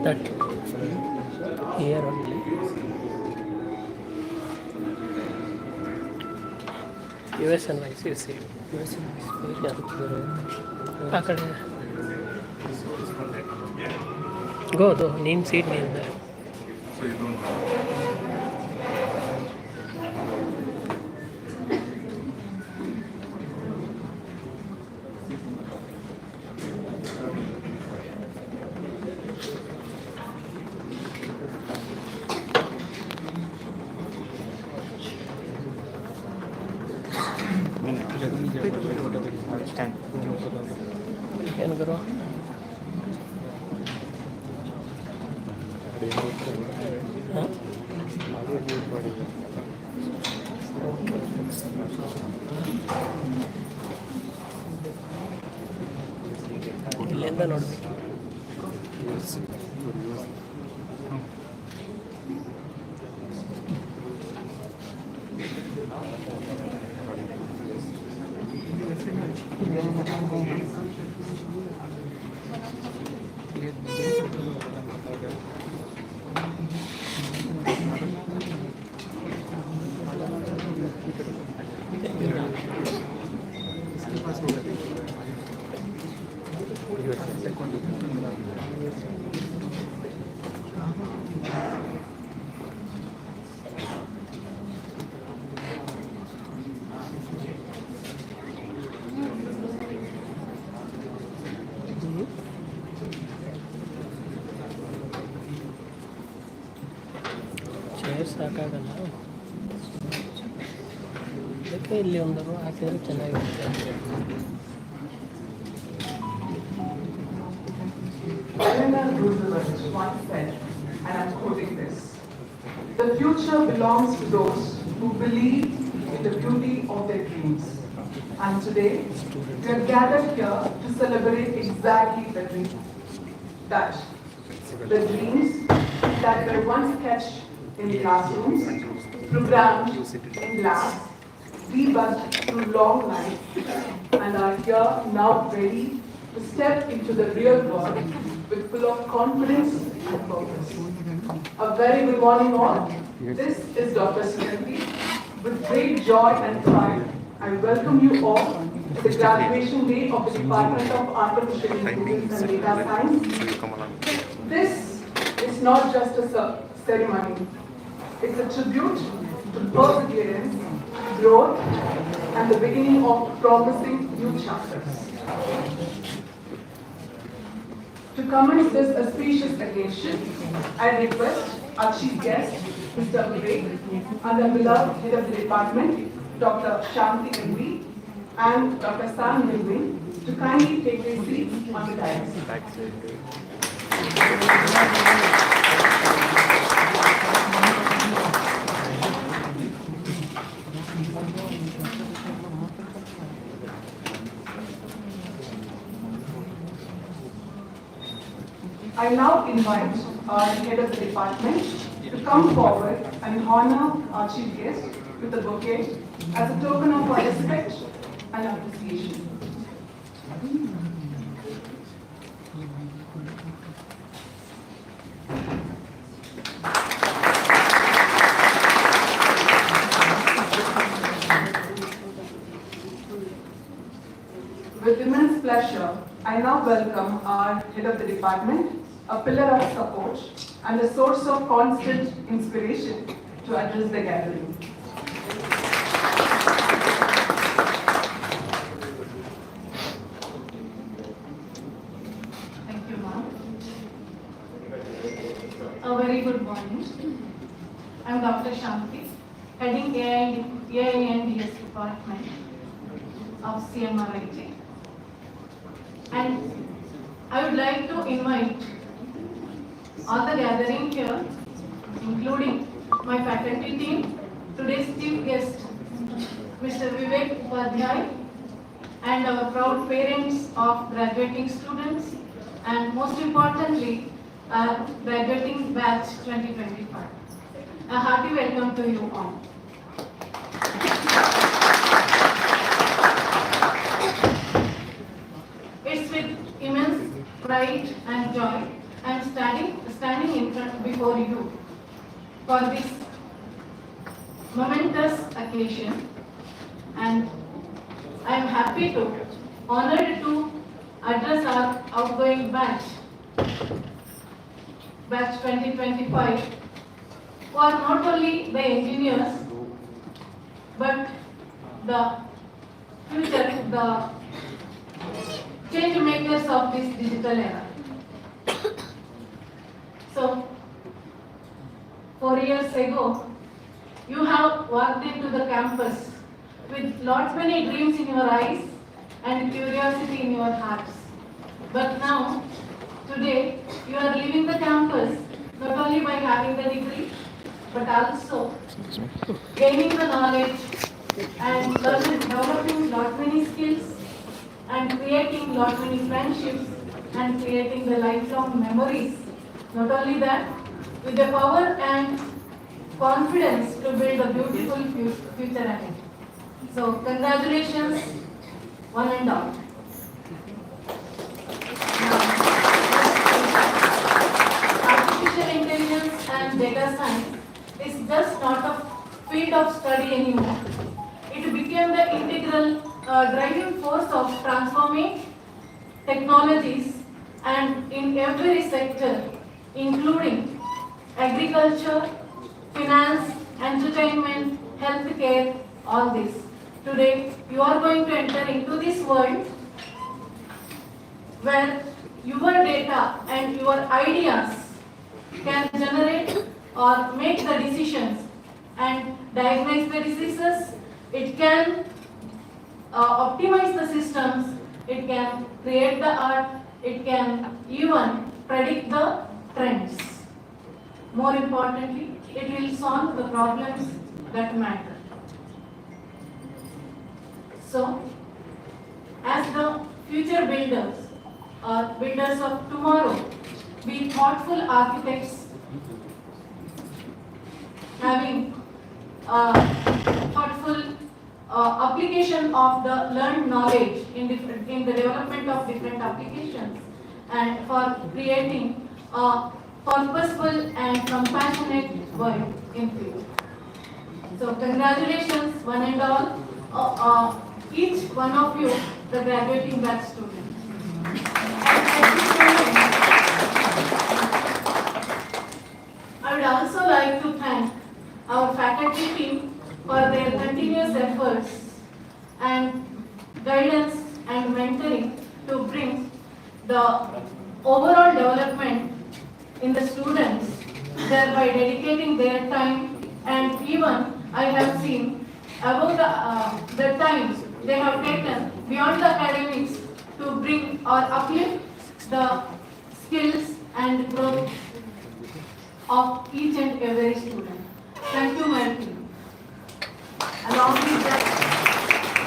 That here only. US and YCC. US and YCC. Yeah. Go, name seat name there. So you don't know. Can grow. Huh? ಇಲ್ಲಿಂದ ನೋಡ್ಬೇಕು. Chair ಸಾಕಾಗಲ್ಲ, ಅದಕ್ಕೆ ಇಲ್ಲಿ ಒಂದು ಹಾಕಿದ್ರೆ ಚೆನ್ನಾಗಿರುತ್ತೆ. Once said, and I'm quoting this: "The future belongs to those who believe in the beauty of their dreams." And today, we are gathered here to celebrate exactly the dream. That the dreams that were once sketched in classrooms, programmed in labs, debugged through long nights, and are here now ready to step into the real world with full of confidence and purpose. A very good morning all. This is Dr. Srinidhi. With great joy and pride, I welcome you all to the graduation day of the Department of Artificial Intelligence and Data Science. This is not just a ceremony. It's a tribute to perseverance, growth, and the beginning of promising new chapters. To commence this auspicious occasion, I request our chief guest, Mr. Vivek, and the beloved head of the department, Dr. Shanti Envi, and Dr. Sam Milwin, to kindly take their seats on the dais. I now invite our head of the department to come forward and honor our chief guest with a bouquet as a token of our respect and appreciation. With immense pleasure, I now welcome our head of the department, a pillar of support and a source of constant inspiration to address the gathering. Thank you, ma'am. A very good morning. I am Dr. Shanti, heading AInDS department of CMRIT. And I would like to invite all the gathering here, including my faculty team, today's chief guest, Mr. Vivek Upadhyay, and our proud parents of graduating students, and most importantly, our graduating batch 2025. A hearty welcome to you all. It's with immense pride and joy I am standing stand before you for this momentous occasion, and I am happy to, honored to address our outgoing batch 2025, who are not only the engineers but the future, the change makers of this digital era. So, 4 years ago, you have walked into the campus with lots many dreams in your eyes and curiosity in your hearts. But now, today, you are leaving the campus not only by having the degree, but also gaining the knowledge and learning, developing lot many skills and creating lot many friendships and creating the lifelong memories. Not only that, with the power and confidence to build a beautiful future ahead. So, congratulations, one and all. Artificial intelligence and data science is just not a field of study anymore. It became the integral driving force of transforming technologies and in every sector, including agriculture, finance, entertainment, healthcare, all this. Today, you are going to enter into this world where your data and your ideas can generate or make the decisions and diagnose the diseases. It can optimize the systems, it can create the art, it can even predict the trends. More importantly, it will solve the problems that matter. So, as the future builders or builders of tomorrow, be thoughtful architects, having thoughtful application of the learned knowledge in the development of different applications, and for creating a purposeful and compassionate world in future. So congratulations, one and all, each one of you, the graduating batch students. I would also like to thank our faculty team for their continuous efforts and guidance and mentoring to bring the overall development in the students, thereby dedicating their time, and even I have seen about the time they have taken beyond the academics to bring or uplift the skills and growth of each and every student. Thank you, my team. Along with that,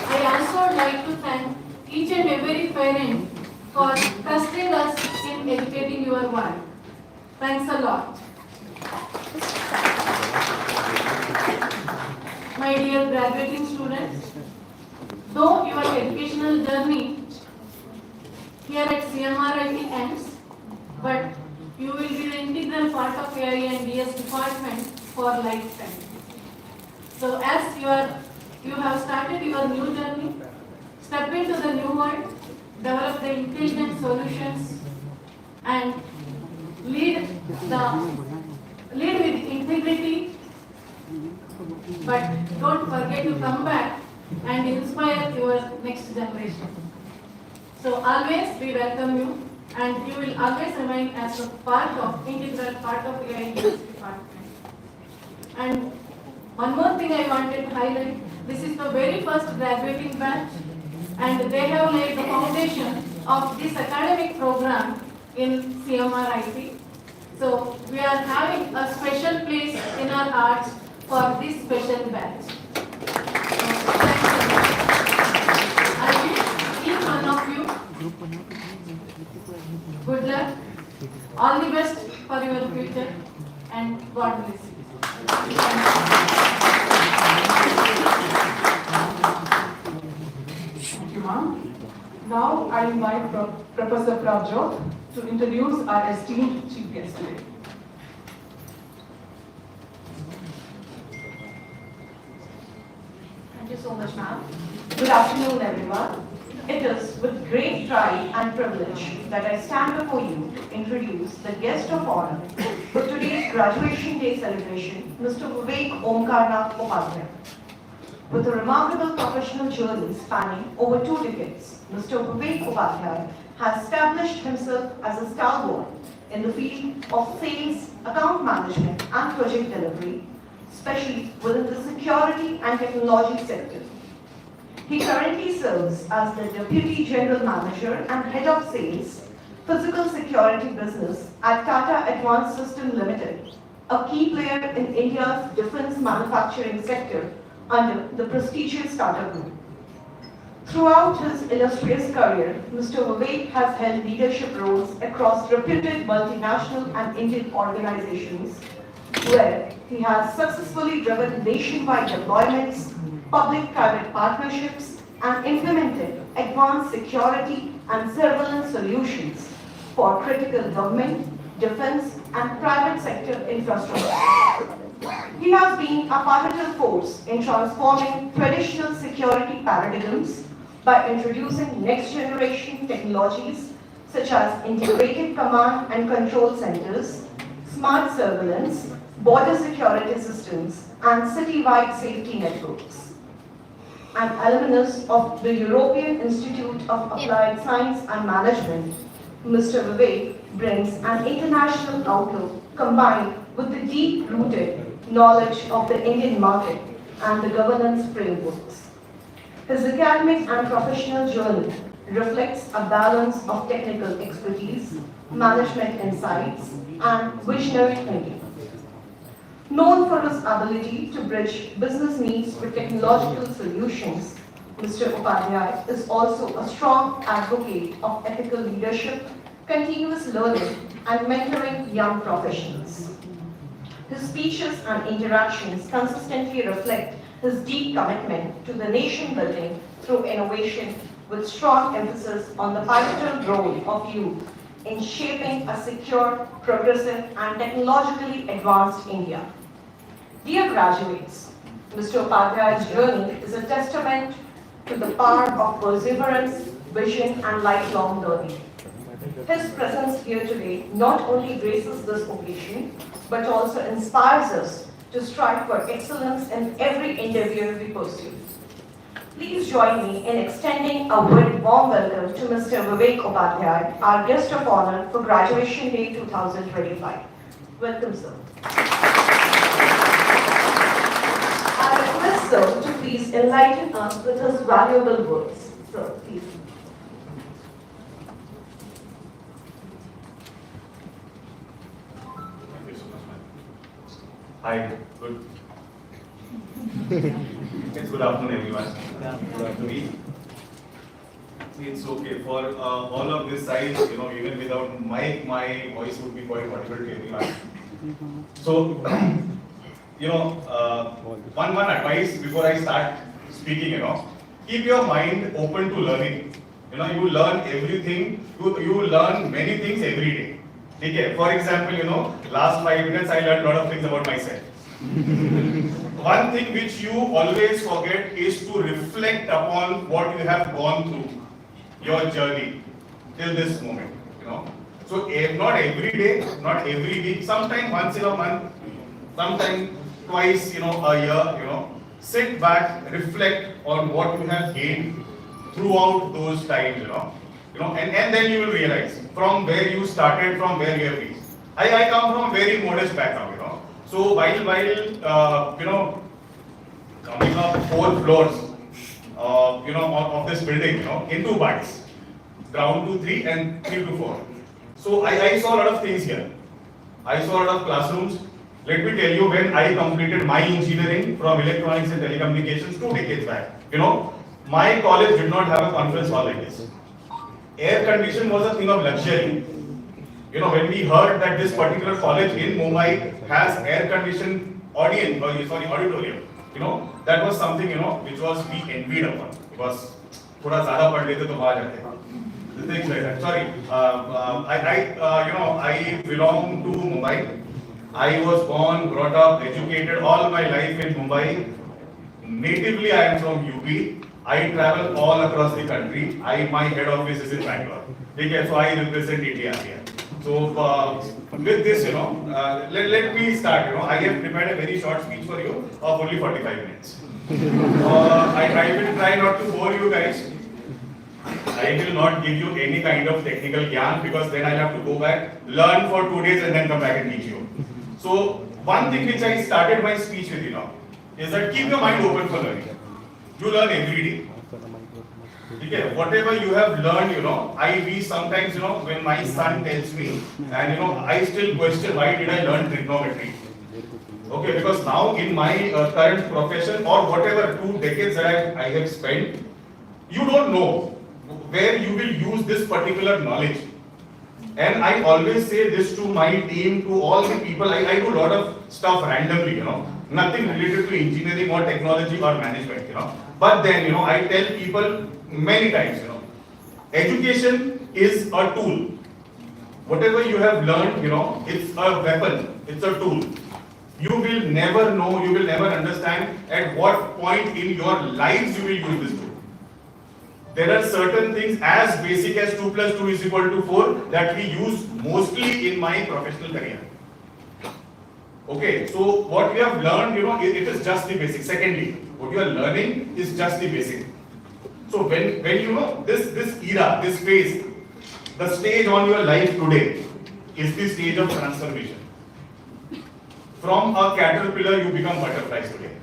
I also like to thank each and every parent for trusting us in educating your world. Thanks a lot. My dear graduating students, though your educational journey here at CMRIT ends, but you will be the integral part of AInDS department for lifetime. So as you have started your new journey, step into the new world, develop the intelligent solutions, and lead with integrity, but don't forget to come back and inspire your next generation. So always we welcome you, and you will always remain as a integral part of AInDS department. And one more thing I wanted to highlight, this is the very first graduating batch, and they have laid the foundation of this academic program in CMRIT. So we are having a special place in our hearts for this special batch. I wish each one of you good luck, all the best for your future, and God bless you. Thank you, ma'am. Now I invite Professor Prabjot to introduce our esteemed chief guest today. so much, ma'am. Good afternoon, everyone. It is with great pride and privilege that I stand before you to introduce the guest of honor for today's graduation day celebration, Mr. Vivek Omkarnath Upadhyay. With a remarkable professional journey spanning over 2 decades, Mr. Vivek Upadhyay has established himself as a stalwart in the field of sales, account management and project delivery, especially within the security and technology sector. He currently serves as the Deputy General Manager and Head of Sales, Physical Security Business at Tata Advanced Systems Limited, a key player in India's defense manufacturing sector under the prestigious Tata Group. Throughout his illustrious career, Mr. Vivek has held leadership roles across reputed multinational and Indian organizations, where he has successfully driven nationwide deployments, public-private partnerships, and implemented advanced security and surveillance solutions for critical government, defense, and private sector infrastructure. He has been a pivotal force in transforming traditional security paradigms by introducing next-generation technologies such as integrated command and control centers, smart surveillance, border security systems, and city-wide safety networks. An alumnus of the European Institute of Applied Science and Management, Mr. Vivek brings an international outlook combined with the deep-rooted knowledge of the Indian market and the governance frameworks. His academic and professional journey reflects a balance of technical expertise, management insights, and visionary thinking. Known for his ability to bridge business needs with technological solutions, Mr. Upadhyay is also a strong advocate of ethical leadership, continuous learning, and mentoring young professionals. His speeches and interactions consistently reflect his deep commitment to the nation building through innovation, with strong emphasis on the pivotal role of youth in shaping a secure, progressive, and technologically advanced India. Dear graduates, Mr. Upadhyay's journey is a testament to the power of perseverance, vision, and lifelong learning. His presence here today not only graces this occasion, but also inspires us to strive for excellence in every endeavor we pursue. Please join me in extending a very warm welcome to Mr. Vivek Upadhyay, our guest of honor for Graduation Day 2025. Welcome, sir. I request sir to please enlighten us with his valuable words. Sir, please. Thank you so much, ma'am. Hi, good. It's good afternoon, everyone. Good afternoon. See, it's okay for all of this size. Even without mic, my voice would be quite audible to everyone. So, one advice before I start speaking. Keep your mind open to learning. You learn everything. You learn many things every day. Okay. For example, last 5 minutes I learned a lot of things about myself. One thing which you always forget is to reflect upon what you have gone through, your journey till this moment. So not every day, not every week, sometimes once in a month, sometimes twice, a year. Sit back, reflect on what you have gained throughout those times. And then you will realize from where you started, from where you have reached. I come from a very modest background. So while coming up 4 floors, of this building, in 2 parts, ground to 3 and 3 to 4. So I saw a lot of things here. I saw a lot of classrooms. Let me tell you, when I completed my engineering from electronics and telecommunications 2 decades back, my college did not have a conference hall like this. Air condition was a thing of luxury. When we heard that this particular college in Mumbai has air-conditioned auditorium, that was something, which was we envied upon. Because thoda zyada pad lete to baahar jate. Things like that. Sorry, I belong to Mumbai. I was born, brought up, educated all my life in Mumbai. natively I am from UP. I travel all across the country. My head office is in Bangalore. Okay, so I represent India here. So with this, let me start. I have prepared a very short speech for you of only 45 minutes. I will try not to bore you guys. I will not give you any kind of technical gyan because then I'll have to go back, learn for 2 days and then come back and teach you. So one thing which I started my speech with, is that keep your mind open for learning. You learn every day. Okay, whatever you have learned, we sometimes, when my son tells me, and I still question why did I learn trigonometry. Okay, because now in my current profession or whatever 2 decades that I have spent, you don't know where you will use this particular knowledge. And I always say this to my team, to all the people. I do a lot of stuff randomly, nothing related to engineering or technology or management, But then, I tell people many times, education is a tool. Whatever you have learned, it's a weapon, it's a tool. You will never know, you will never understand at what point in your lives you will use this tool. There are certain things as basic as 2 plus 2 is equal to 4 that we use mostly in my professional career. Okay, so what we have learned, it is just the basic. Secondly, what you are learning is just the basic. So when this era, this phase, the stage on your life today is the stage of transformation. From a caterpillar, you become butterflies today.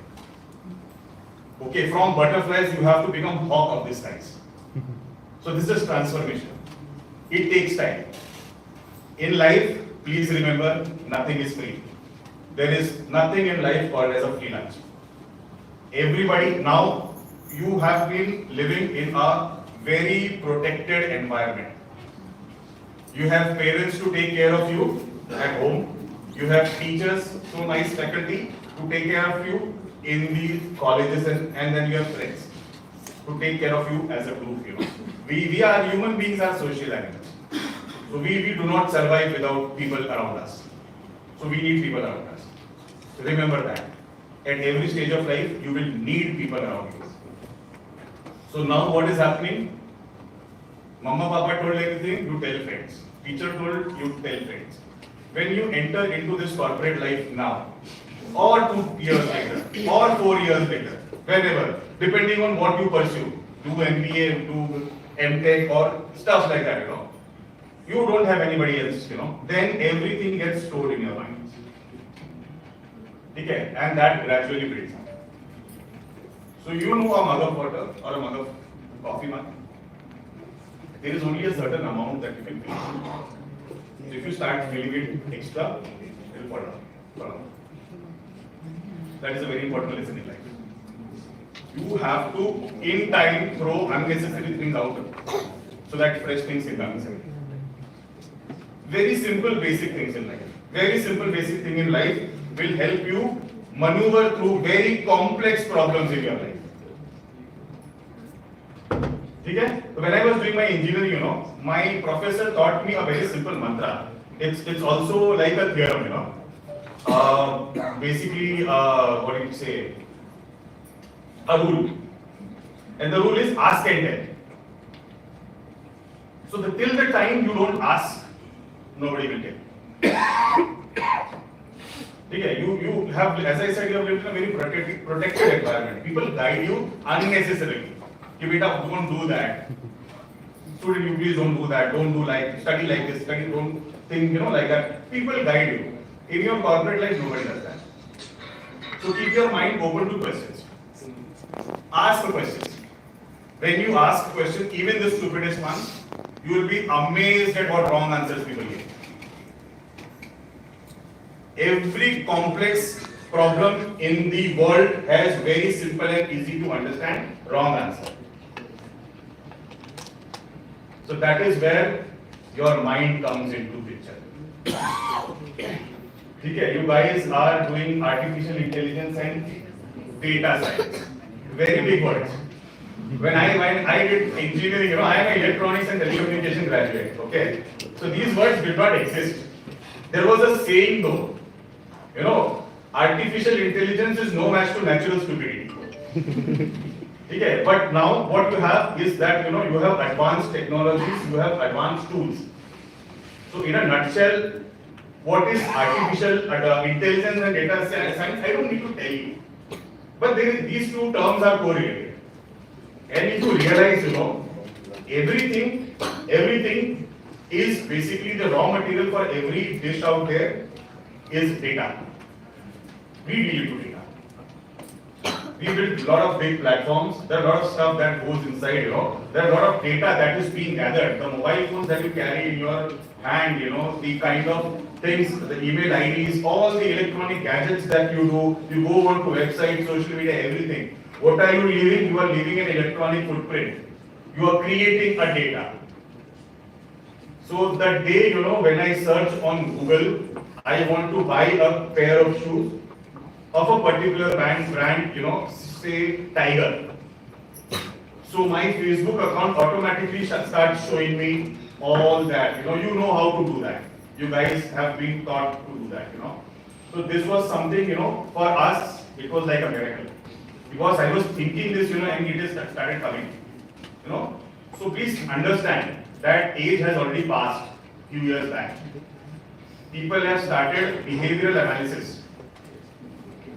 Okay, from butterflies, you have to become hawk of this size. So this is transformation. It takes time. In life, please remember, nothing is free. There is nothing in life called as a free lunch. Everybody, now you have been living in a very protected environment. You have parents to take care of you at home. You have teachers, so nice faculty to take care of you in the colleges, and then you have friends to take care of you as a group. We are human beings, are social animals. So we do not survive without people around us. So we need people around us. So remember that. At every stage of life, you will need people around you. So now what is happening? Mama, Papa told everything, you tell friends. Teacher told, you tell friends. When you enter into this corporate life now, or 2 years later, or 4 years later, whenever, depending on what you pursue, do MBA, do MTech or stuff like that, you don't have anybody else, then everything gets stored in your mind. Okay, and that gradually builds up. So you know a mug of water or a mug of coffee mug. There is only a certain amount that you can fill. So if you start filling it extra, it will fall down. That is a very important lesson in life. You have to, in time, throw unnecessary things out so that fresh things can come inside. Very simple, basic things in life. Very simple, basic thing in life will help you maneuver through very complex problems in your life. Okay? So when I was doing my engineering, my professor taught me a very simple mantra. It's also like a theorem, basically, what do you say? A rule. And the rule is ask and tell. So till the time you don't ask, nobody will tell. Okay, you have, as I said, you have lived in a very protected environment. People guide you unnecessarily. If it up, don't do that. Student, you please don't do that. Don't do study like this. Don't think, like that. People guide you. In your corporate life, nobody does that. So keep your mind open to questions. Ask the questions. When you ask questions, even the stupidest ones, you will be amazed at what wrong answers people give. Every complex problem in the world has very simple and easy to understand wrong answer. So that is where your mind comes into picture. Okay, you guys are doing artificial intelligence and data science. Very big words. When I did engineering, I am an electronics and telecommunication graduate. Okay, so these words did not exist. There was a saying though, artificial intelligence is no match to natural stupidity. Okay, but now what you have is that you have advanced technologies, you have advanced tools. So in a nutshell, what is artificial intelligence and data science? I don't need to tell you. But these two terms are correlated. And if you realize, everything is basically the raw material for every dish out there is data. We deal into data. We build a lot of big platforms. There are a lot of stuff that goes inside, There are a lot of data that is being gathered. The mobile phones that you carry in your hand, the kind of things, the email IDs, all the electronic gadgets that you do, you go on to websites, social media, everything. What are you leaving? You are leaving an electronic footprint. You are creating a data. So the day, when I search on Google, I want to buy a pair of shoes of a particular brand, say Tiger. So my Facebook account automatically starts showing me all that. You know how to do that. You guys have been taught to do that. So this was something, for us, it was like a miracle. Because I was thinking this, and it just started coming. So please understand that age has already passed few years back. People have started behavioral analysis.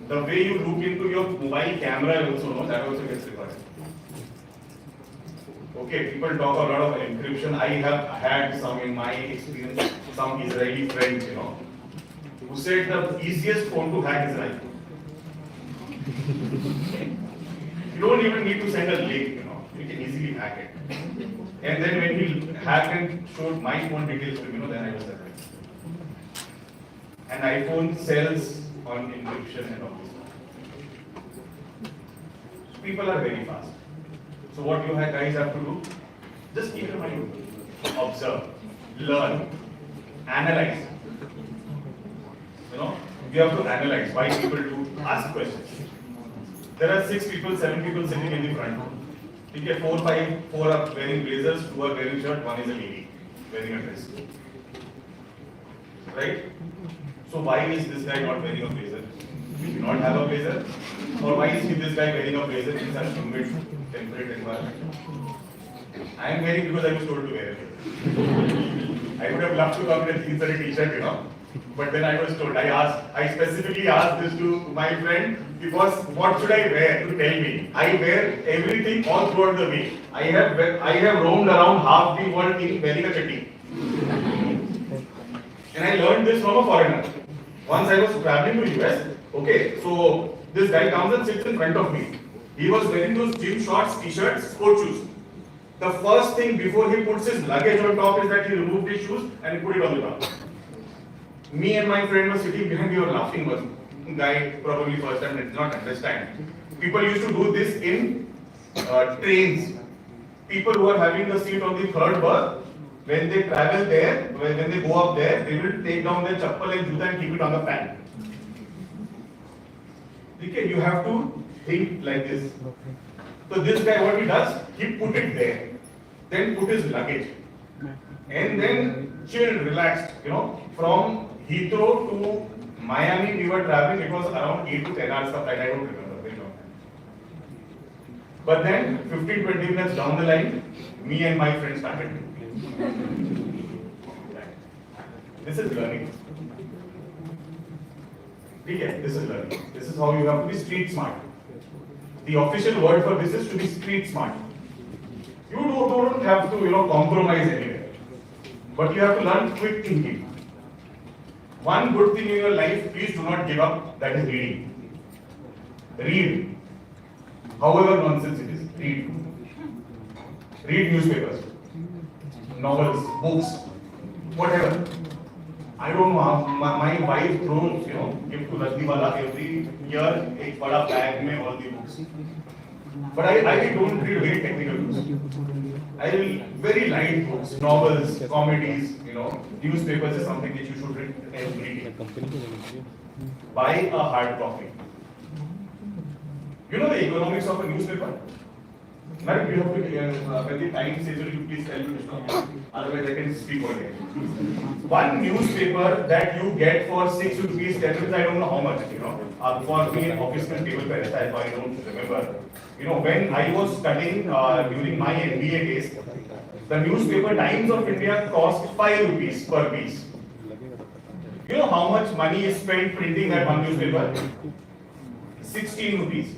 The way you look into your mobile camera also, that also gets recorded. Okay, people talk a lot of encryption. I have had some in my experience, some Israeli friends, who said the easiest phone to hack is an iPhone. You don't even need to send a link, you can easily hack it. And then when he hacked and showed my phone details to me, then I was surprised. And iPhone sells on encryption and all this. People are very fast. So what you guys have to do, just keep your mind open. Observe, learn, analyze. You have to analyze why people do ask questions. There are 6 people, 7 people sitting in the front. You get 4 are wearing blazers, 2 are wearing shirt, 1 is a lady wearing a dress. Right? So why is this guy not wearing a blazer? Do you not have a blazer? Or why is this guy wearing a blazer in such humid, temperate environment? I am wearing because I was told to wear it. I would have loved to come in a jeans and a t-shirt, But then I was told, I specifically asked this to my friend because what should I wear to tell me? I wear everything all throughout the week. I have roamed around half the world wearing a chatti. And I learned this from a foreigner. Once I was traveling to US, okay, so this guy comes and sits in front of me. He was wearing those gym shorts, t-shirts, sport shoes. The first thing before he puts his luggage on top is that he removed his shoes and he put it on the top. Me and my friend were sitting behind, we were laughing. Was guy probably first time did not understand. People used to do this in trains. People who are having the seat on the third berth, when they travel there, when they go up there, they will take down their chappal and juta and keep it on the fan. Okay, you have to think like this. So this guy, what he does, he put it there, then put his luggage, and then chill, relaxed. From Heathrow to Miami, we were traveling. It was around 8 to 10 hours of flight. I don't remember very long time. But then 15-20 minutes down the line, me and my friend started. This is learning. Okay, this is learning. This is how you have to be street smart. The official word for this is to be street smart. You don't have to, compromise anywhere. But you have to learn quick thinking. One good thing in your life, please do not give up, that is reading. Read. However nonsense it is, read. Read newspapers, novels, books, whatever. I don't know how my wife throws, give to Rajniwala every year, a bada bag mein all the books. But I don't read very technical books. I read very light books, novels, comedies, newspapers is something that you should read every day. Buy a hard copy. You know the economics of a newspaper? Madam, you have to, when the time says, will you please tell me? Otherwise, I can speak all day. One newspaper that you get for 6 rupees, 10 rupees, I don't know how much, For me, office mein table pe rehta hai, I don't remember. When I was studying during my MBA days, the newspaper Times of India cost 5 rupees per piece. You know how much money is spent printing that one newspaper? 16 rupees.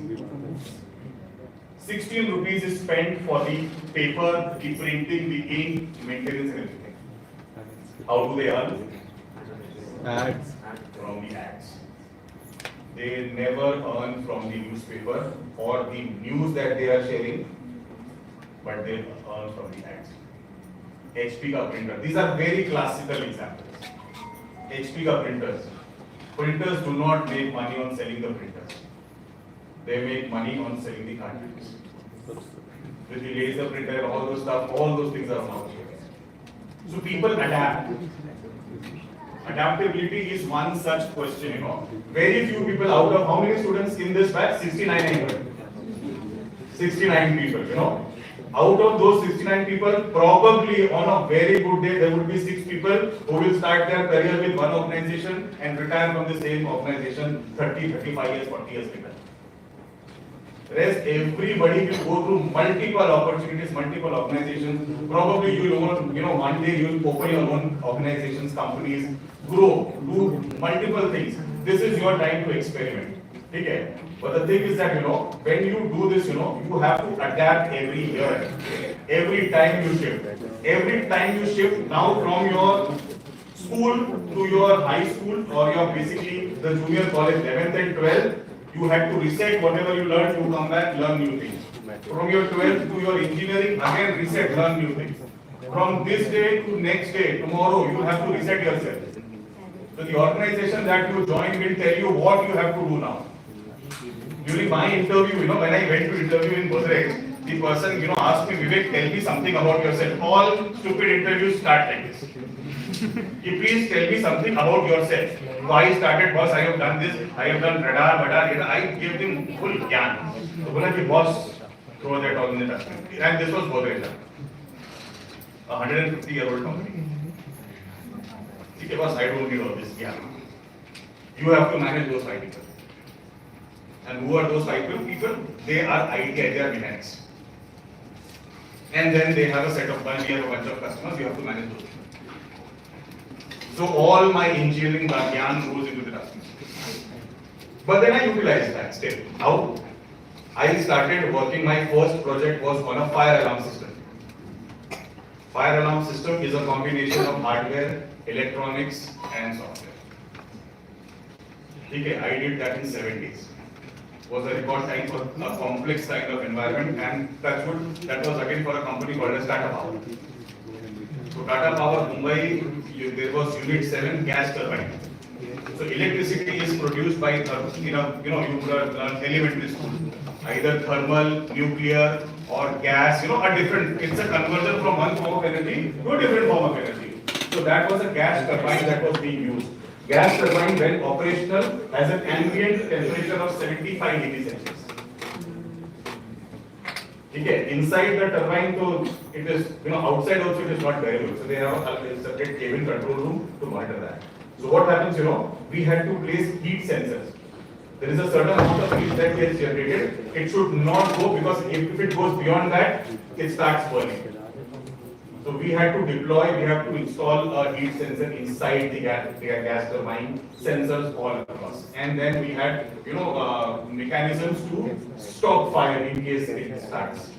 16 rupees is spent for the paper, the printing, the ink, maintenance and everything. How do they earn? Ads. From the ads. They never earn from the newspaper or the news that they are sharing, but they earn from the ads. HP ka printer. These are very classical examples. HP ka printers. Printers do not make money on selling the printers. They make money on selling the cartridges. With the laser printer, all those stuff, all those things are out here. So people adapt. Adaptability is one such question, Very few people out of how many students in this batch? 69 people. 69 people, Out of those 69 people, probably on a very good day, there would be 6 people who will start their career with one organization and retire from the same organization 30, 35 years, 40 years later. Rest, everybody will go through multiple opportunities, multiple organizations. Probably you will own, one day you will open your own organizations, companies, grow, do multiple things. This is your time to experiment. Okay? But the thing is that, when you do this, you have to adapt every year. Every time you shift. Every time you shift now from your school to your high school or your basically the junior college 11th and 12th, you had to reset whatever you learned to come back, learn new things. From your 12th to your engineering, again reset, learn new things. From this day to next day, tomorrow, you have to reset yourself. So the organization that you join will tell you what you have to do now. During my interview, when I went to interview in Godrej, the person, asked me, Vivek, tell me something about yourself. All stupid interviews start like this. You please tell me something about yourself. So I started, boss, I have done this, I have done radar, I gave them full gyan. So bola, boss, throw that all in the dustbin. And this was Godrej, a 150-year-old company. Okay, boss, I don't need all this gyan. You have to manage those 5 people. And who are those 5 people? They are IT, they are mechanics. And then they have a set of bunch of customers, you have to manage those. So all my engineering gyan goes into the customers. But then I utilized that still. How? I started working, my first project was on a fire alarm system. Fire alarm system is a combination of hardware, electronics and software. Okay, I did that in 7 days. Was a record time for a complex kind of environment, and that was again for a company called as Tata Power. So Tata Power Mumbai, there was Unit 7 gas turbine. So electricity is produced by, you would have learned elementary school, either thermal, nuclear, or gas. It's a conversion from one form of energy to a different form of energy. So that was a gas turbine that was being used. Gas turbine, when operational, has an ambient temperature of 75 degrees Celsius. Okay, inside the turbine, so it is, outside also it is not very good. So they have a separate cabin control room to monitor that. So what happens, we had to place heat sensors. There is a certain amount of heat that gets generated. It should not go, because if it goes beyond that, it starts burning. So we had to deploy, we have to install a heat sensor inside the gas turbine, sensors all across. And then we had, mechanisms to stop fire in case it starts.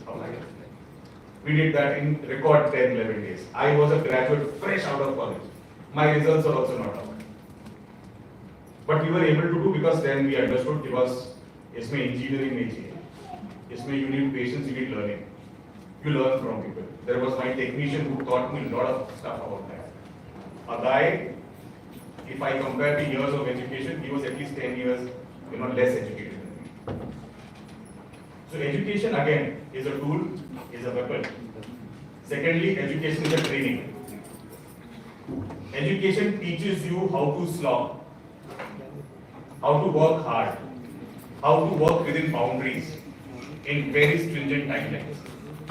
We did that in record 10-11 days. I was a graduate fresh out of college. My results are also not out. But we were able to do, because then we understood, because इसमें engineering नहीं चाहिए. इसमें you need patience, you need learning. You learn from people. There was my technician who taught me a lot of stuff about that. A guy, if I compare the years of education, he was at least 10 years, less educated than me. So education again is a tool, is a weapon. Secondly, education is a training. Education teaches you how to slog, how to work hard, how to work within boundaries in very stringent timelines.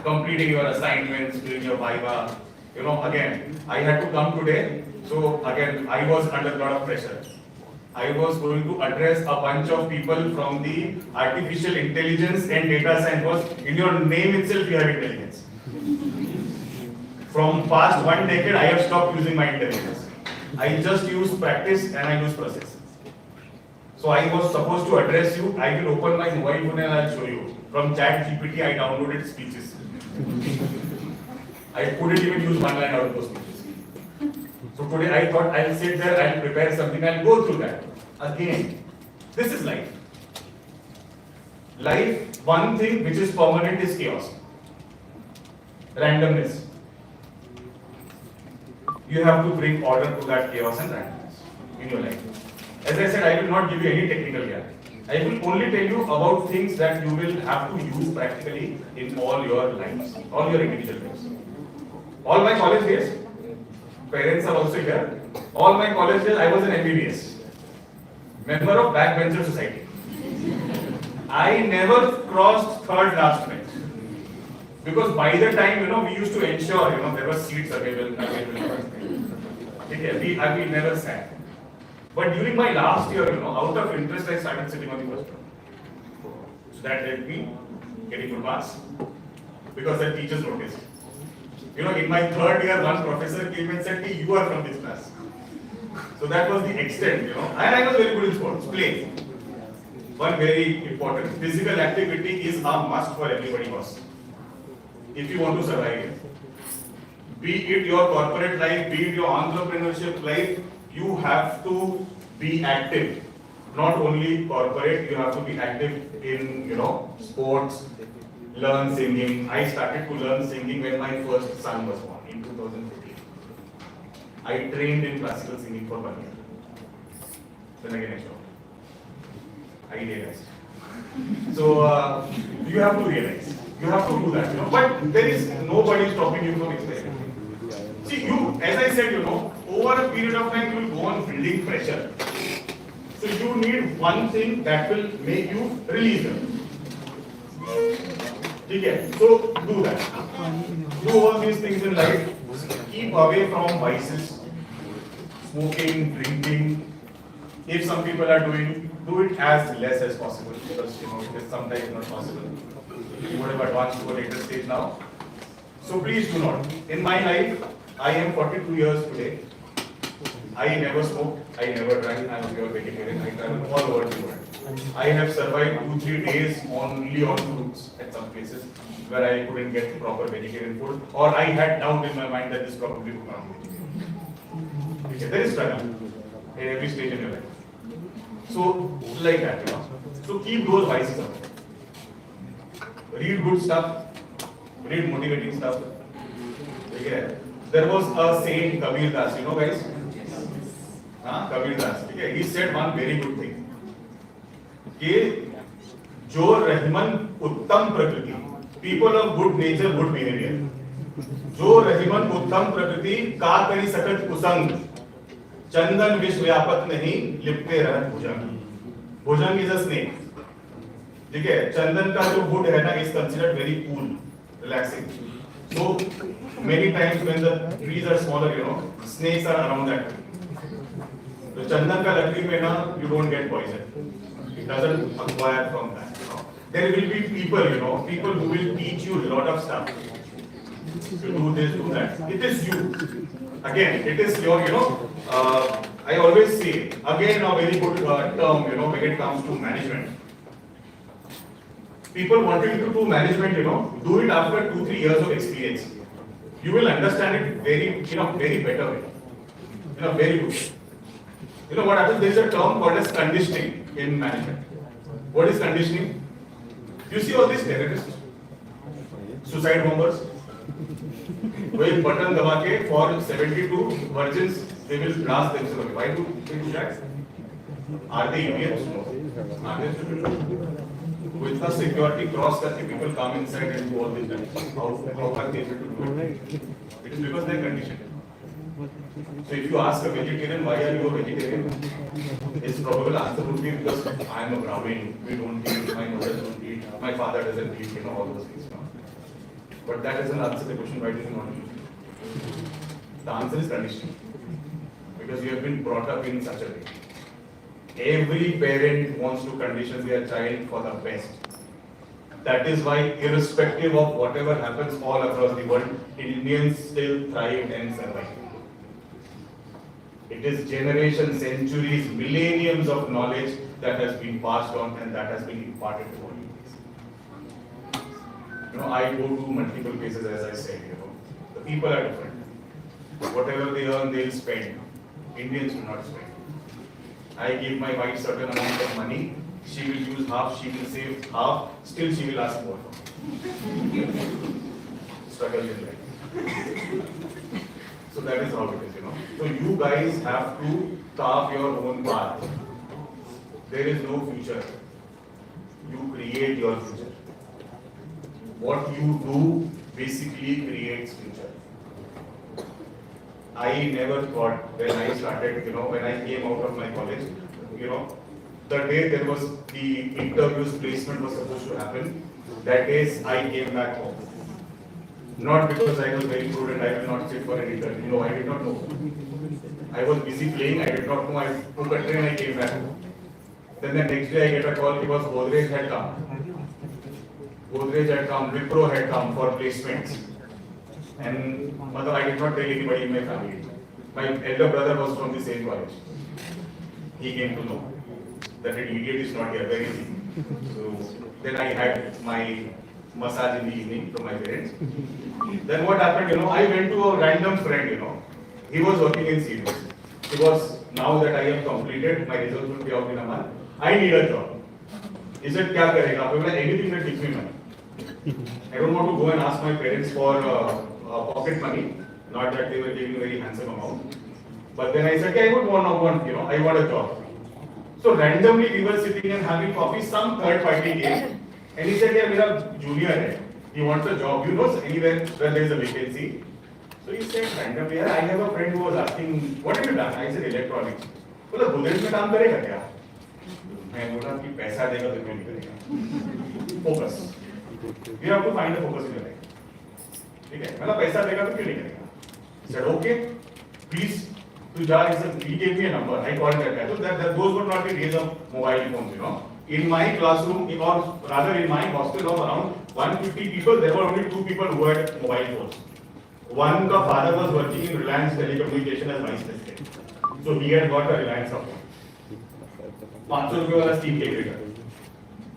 Completing your assignments, doing your viva, You know, again, I had to come today, so again, I was under a lot of pressure. I was going to address a bunch of people from the artificial intelligence and data science. Was in your name itself you have intelligence. From past 1 decade, I have stopped using my intelligence. I just use practice and I use process. So I was supposed to address you. I will open my mobile phone and I'll show you. From ChatGPT, I downloaded speeches. I couldn't even use one line out of those speeches. So today I thought I'll sit there, I'll prepare something, I'll go through that. Again, this is life. Life, one thing which is permanent is chaos. Randomness. You have to bring order to that chaos and randomness in your life. As I said, I will not give you any technical guide. I will only tell you about things that you will have to use practically in all your lives, all your individual lives. All my college days, parents are also here. All my college days, I was an MBBS, member of Backbencher Society. I never crossed third last bench. Because by the time, we used to ensure, there were seats available. Okay, we never sat. But during my last year, out of interest, I started sitting on the first row. So that helped me getting good marks because the teachers noticed. In my third year, one professor came and said, "Hey, you are from this class." So that was the extent, And I was very good in sports, playing. One very important, physical activity is a must for everybody, boss. If you want to survive it. Be it your corporate life, be it your entrepreneurship life, you have to be active. Not only corporate, you have to be active in, sports, learn singing. I started to learn singing when my first son was born in 2015. I trained in classical singing for 1 year. Then again I stopped. I realized. So you have to realize. You have to do that, But there is nobody stopping you from experimenting. See, as I said, over a period of time, you will go on building pressure. So you need one thing that will make you release them. Okay, so do that. Do all these things in life. Keep away from vices, smoking, drinking. If some people are doing, do it as less as possible because it is sometimes not possible. You would have advanced to a later stage now. So please do not. In my life, I am 42 years today. I never smoked, I never drank, I am a pure vegetarian, I travel all over the world. I have survived 2-3 days only on fruits at some places where I couldn't get proper vegetarian food, or I had doubt in my mind that this probably would not be vegetarian. Okay, there is struggle in every stage in your life. So, like that, So keep those vices away. Read good stuff, read motivating stuff. Okay. There was a saint, Kabir Das, guys? Kabir Das. Okay. He said one very good thing. कि जो रहीमन उत्तम प्रकृति, people of good nature, good behavior. जो रहीमन उत्तम प्रकृति का करी सकत कुसंग, चंदन विश्व व्यापक नहीं लिपटे रहत भुजंग. Bhujang is a snake. ठीक है, चंदन का जो wood है ना is considered very cool, relaxing. So many times when the trees are smaller, snakes are around that tree. तो चंदन का लकड़ी में ना you don't get poison. It doesn't acquire from that. There will be people, people who will teach you a lot of stuff. You do this, do that. It is you. Again, it is your, I always say, again a very good term, when it comes to management. People wanting to do management, do it after 2-3 years of experience. You will understand it very, very better way. Very good. What happens? There is a term called as conditioning in management. What is conditioning? You see all these terrorists, suicide bombers. With button दबा के for 72 virgins they will blast themselves. Why do they do that? Are they idiots? No. Are they stupid? With the security cross करके people come inside and do all this damage. How are they able to do it? It is because they are conditioned. So if you ask a vegetarian why are you a vegetarian, his probable answer would be because I am a Brahmin. We don't eat. My mother don't eat. My father doesn't eat. All those things. But that doesn't answer the question why do you not eat. The answer is conditioning. Because you have been brought up in such a way. Every parent wants to condition their child for the best. That is why, irrespective of whatever happens all across the world, Indians still thrive and survive. It is generations, centuries, millenniums of knowledge that has been passed on and that has been imparted to all Indians. I go to multiple places, as I said, the people are different. Whatever they earn, they'll spend. Indians do not spend. I give my wife certain amount of money, she will use half, she will save half, still she will ask more. Struggle in life. So that is how it is, So you guys have to carve your own path. There is no future. You create your future. What you do basically creates future. I never thought when I started, when I came out of my college, the day there was the interviews, placement was supposed to happen, that day I came back home. Not because I was very prudent, I will not sit for an interview. No, I did not know. I was busy playing, I did not know. I took a train, I came back home. Then the next day I get a call because Godrej had come. Godrej had come, Wipro had come for placements. And I did not tell anybody in my family. My elder brother was from the same college. He came to know that an idiot is not here, very easy. So then I had my massage in the evening from my parents. Then what happened, I went to a random friend, he was working in CMRIT. He was, now that I have completed, my results will be out in a month, I need a job. He said, kya karega? I said, anything that gives me money. I don't want to go and ask my parents for pocket money, not that they were giving a very handsome amount. But then I said, I would want, I want a job. So randomly we were sitting and having coffee, some third party came. And he said, yeah, मेरा junior है. He wants a job. Anywhere where there is a vacancy. So he said randomly, I have a friend who was asking, what have you done? I said electronics. बोला गोदरेज में काम करेगा क्या? मैं बोला कि पैसा देगा तो क्यों नहीं करेगा? Focus. You have to find the focus in your life. ठीक है? मतलब पैसा देगा तो क्यों नहीं करेगा? He said okay, please. He gave me a number. I called that guy. So those were not the days of mobile phones, In my classroom, or rather in my hostel of around 150 people, there were only 2 people who had mobile phones. One, the father was working in Reliance Telecommunication as vice president. So he had got a Reliance account. 500 rupees wala steam cake.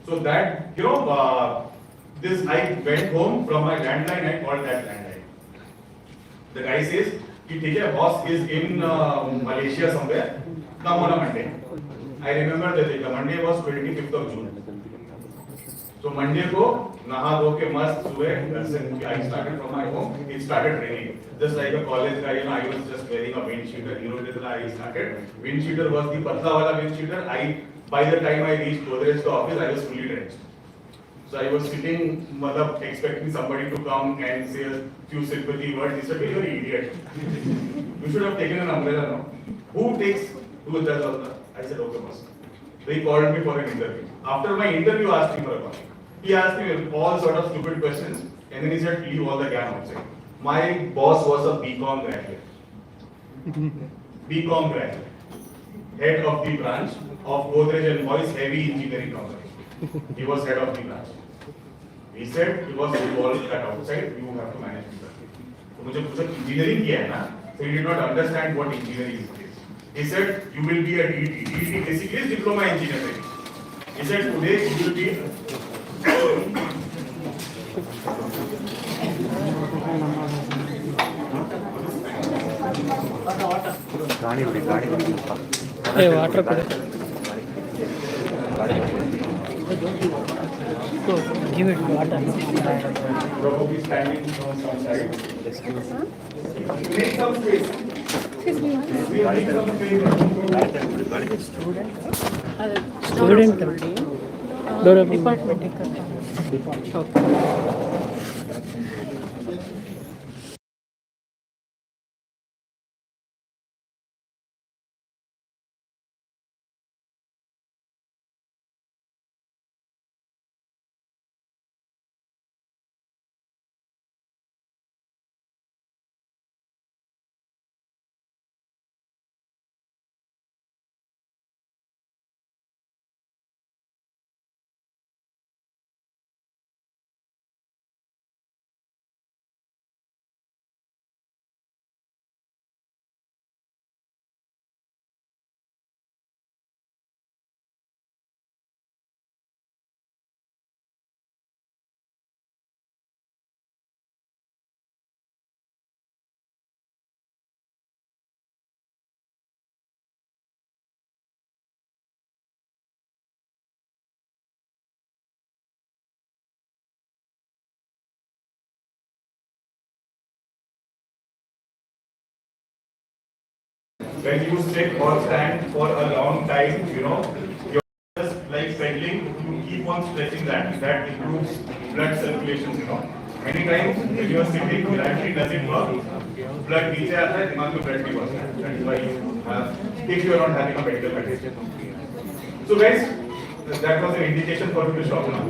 So that, this I went home from my landline, I called that landline. The guy says, boss is in Malaysia somewhere, come on a Monday. I remember the Monday was 25th of June. So Monday ko, naha dho ke mast sube, I started from my home, it started raining. Just like a college guy, I was just wearing a wind cheater. I started. Wind cheater was the patla wala wind cheater. By the time I reached Godrej office, I was fully drenched. So I was sitting, expecting somebody to come and say a few sympathy words. He said, you're an idiot. You should have taken an umbrella now. Who does all that? I said, okay, boss. So he called me for an interview. After my interview, I asked him for a coffee. He asked me all sort of stupid questions, and then he said, leave all the gang outside. My boss was a BCom graduate. BCom graduate. Head of the branch of Godrej and Boys Heavy Engineering Company. He was head of the branch. He said, because you all cut outside, you have to manage people. So मुझे पूछा engineering किया है ना? So he did not understand what engineering is. He said, you will be a DET. DET basically is diploma engineering. He said, today you will be. Hey, water put it. So, give it water. Probably standing from some side. Make some space. We are making some space. Student. Department. Okay. when you sit or stand for a long time, you're just like pedaling, you keep on stretching that improves blood circulation. Many times when you are sitting, gravity doesn't work, blood नीचे आता है, दिमाग में blood नहीं बढ़ता है. That is why you have, if you are not having a medical condition. So guys, that was an indication for you to stop now.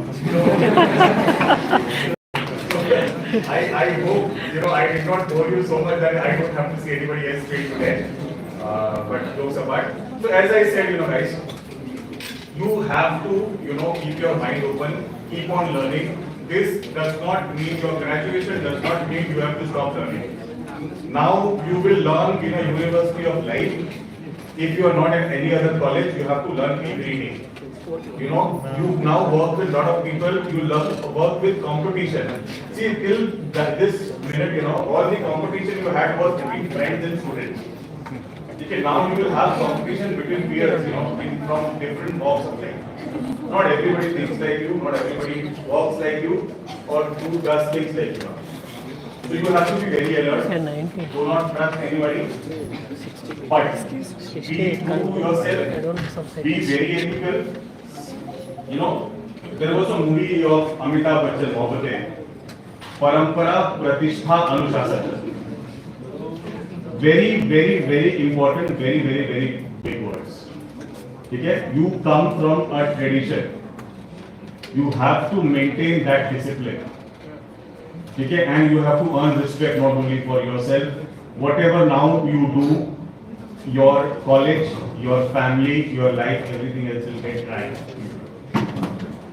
I hope, I did not bore you so much that I don't have to see anybody else straight today. But jokes apart. So as I said, guys, you have to, keep your mind open, keep on learning. This does not mean your graduation does not mean you have to stop learning. Now you will learn in a university of life. If you are not at any other college, you have to learn every day. You now work with a lot of people, you work with competition. See, till this minute, all the competition you had was between friends and students. Okay, now you will have competition between peers, from different walks of life. Not everybody thinks like you, not everybody walks like you, or does things like you. So you have to be very alert. Do not trust anybody. But be true to yourself. Be very ethical. There was a movie of Amitabh Bachchan, Mohabbatein, Parampara, Pratishtha, Anushasana. Very, very, very important, very, very, very big words. Okay? You come from a tradition. You have to maintain that discipline. Okay? And you have to earn respect not only for yourself. Whatever now you do, your college, your family, your life, everything else will get right.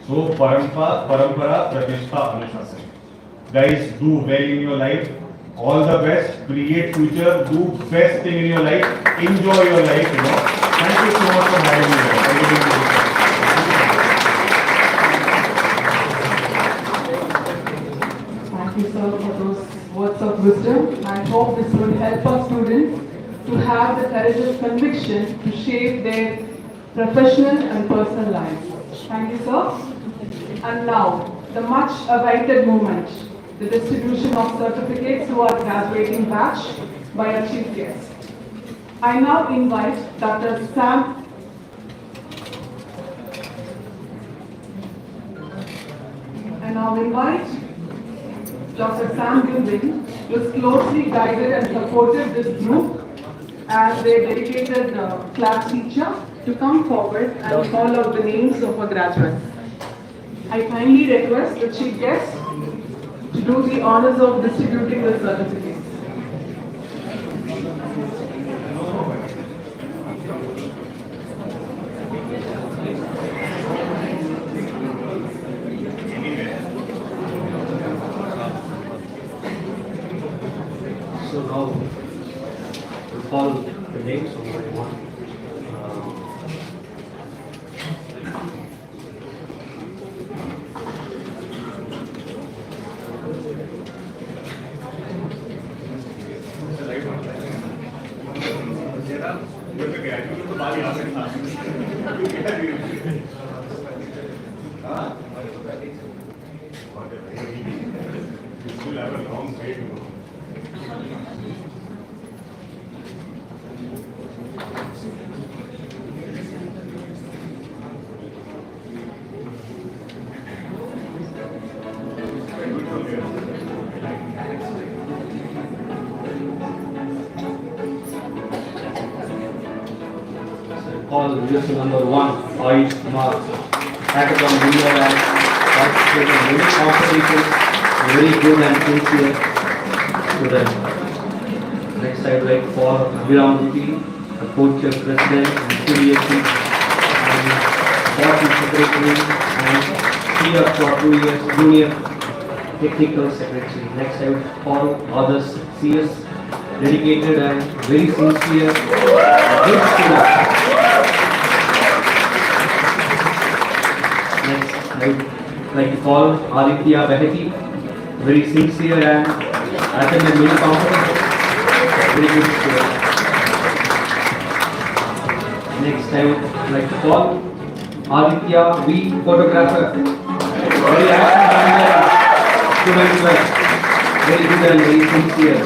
So, Parampara, Pratishtha, Anushasana. Guys, do well in your life. All the best. Create future. Do best thing in your life. Enjoy your life. Thank you so much for having me here. Thank you, sir, for those words of wisdom. I hope this will help our students to have the courageous conviction to shape their professional and personal lives. Thank you, sir. And now, the much awaited moment, the distribution of certificates to our graduating batch by our chief guest. I now invite Dr. Sam. I now invite Dr. Sam Gilvin, who has closely guided and supported this group as their dedicated class teacher, to come forward and call out the names of our graduates. I kindly request the chief guest to do the honors of distributing the certificates. So now we'll call the names of everyone. Call user number 1, AInDS mark. Hackathon winner and participated in many competitions, very good and sincere student. Next I would like for Viramji, the co-chair president and CDSC and board secretary and here for 2 years junior technical secretary. Next I would call others CS, dedicated and very sincere, good student. I would like to call Aditya Baheti, very sincere and attended many competitions, very good student. Next I would like to call Aditya V, photographer, very active student, very good and very sincere.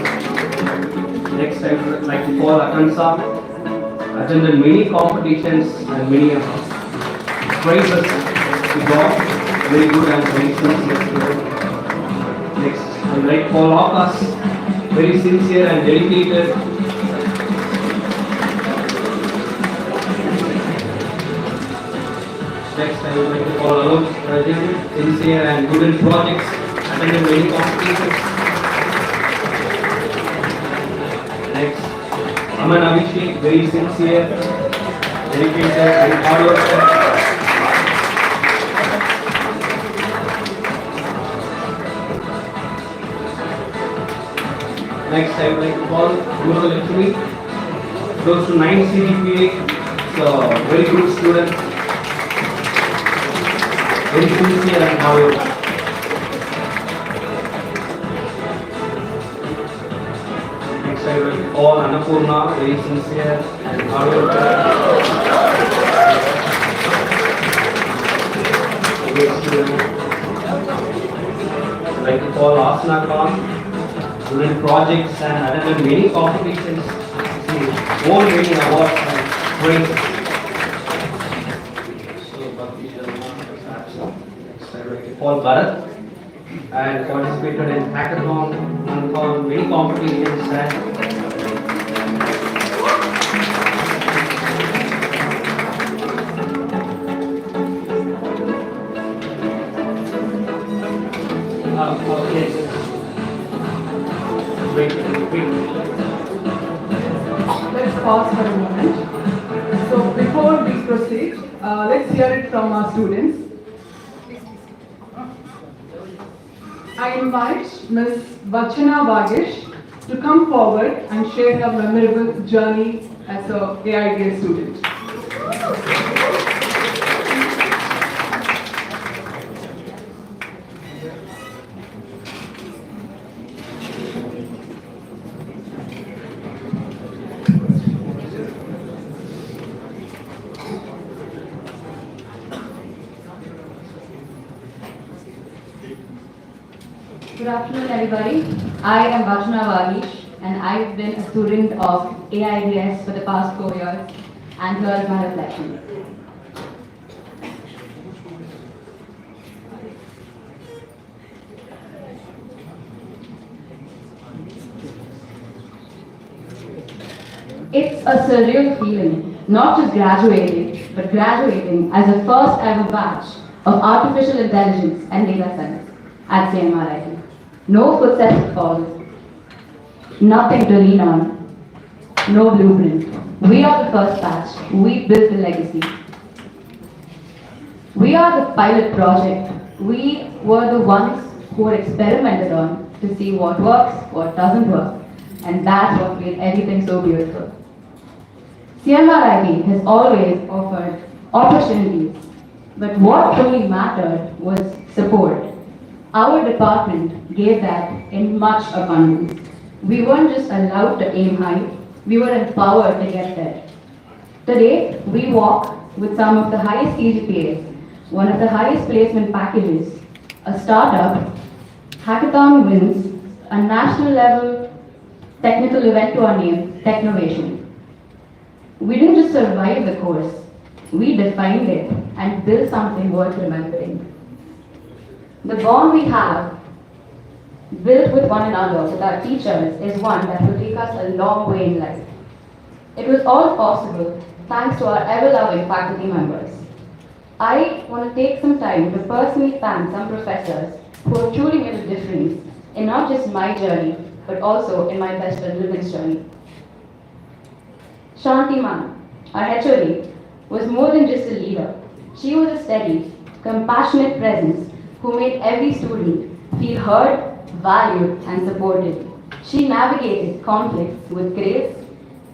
Next I would like to call Akansa, attended many competitions and many prizes. He got very good and very sincere student. Next, I would like Paul Okas, very sincere and dedicated. Next, I would like to call Alok, sincere and good in projects, attended many competitions. Next, Aman Abhishek, very sincere, dedicated, and hard worker. Next, I would like to call Guru Lakshmi, close to 9 CGPA, so very good student, very sincere and hard worker. Next, I would like to call Annapurna, very sincere and hard worker. Great student. I would like to call Asna Khan, student projects and attended many competitions, won many awards and prizes. So, next, I would like to call Bharat, and participated in hackathon and for many competitions and Let's pause for a moment. So before we proceed, let's hear it from our students. I invite Ms. Vachana Vagish to come forward and share her memorable journey as a AIDS student. Good afternoon, everybody. I am Vachana Vagish, and I've been a student of AIDS for the past 4 years, and here is my reflection. It's a surreal feeling, not just graduating, but graduating as a first ever batch of artificial intelligence and data science at CMRIT. No footsteps to follow, nothing to lean on, no blueprint. We are the first batch, we built the legacy. We are the pilot project. We were the ones who were experimented on to see what works, what doesn't work. And that's what made everything so beautiful. CMRIT has always offered opportunities, but what truly mattered was support. Our department gave that in much abundance. We weren't just allowed to aim high, we were empowered to get there. Today, we walk with some of the highest CGPAs, one of the highest placement packages, a startup, hackathon wins, a national level technical event to our name, Technovation. We didn't just survive the course, we defined it and built something worth remembering. The bond we have built with one another, with our teachers, is one that will take us a long way in life. It was all possible thanks to our ever-loving faculty members. I want to take some time to personally thank some professors who have truly made a difference in not just my journey, but also in my best friend Living's journey. Shanti Ma'am, our HOD, was more than just a leader. She was a steady, compassionate presence who made every student feel heard, valued, and supported. She navigated conflicts with grace,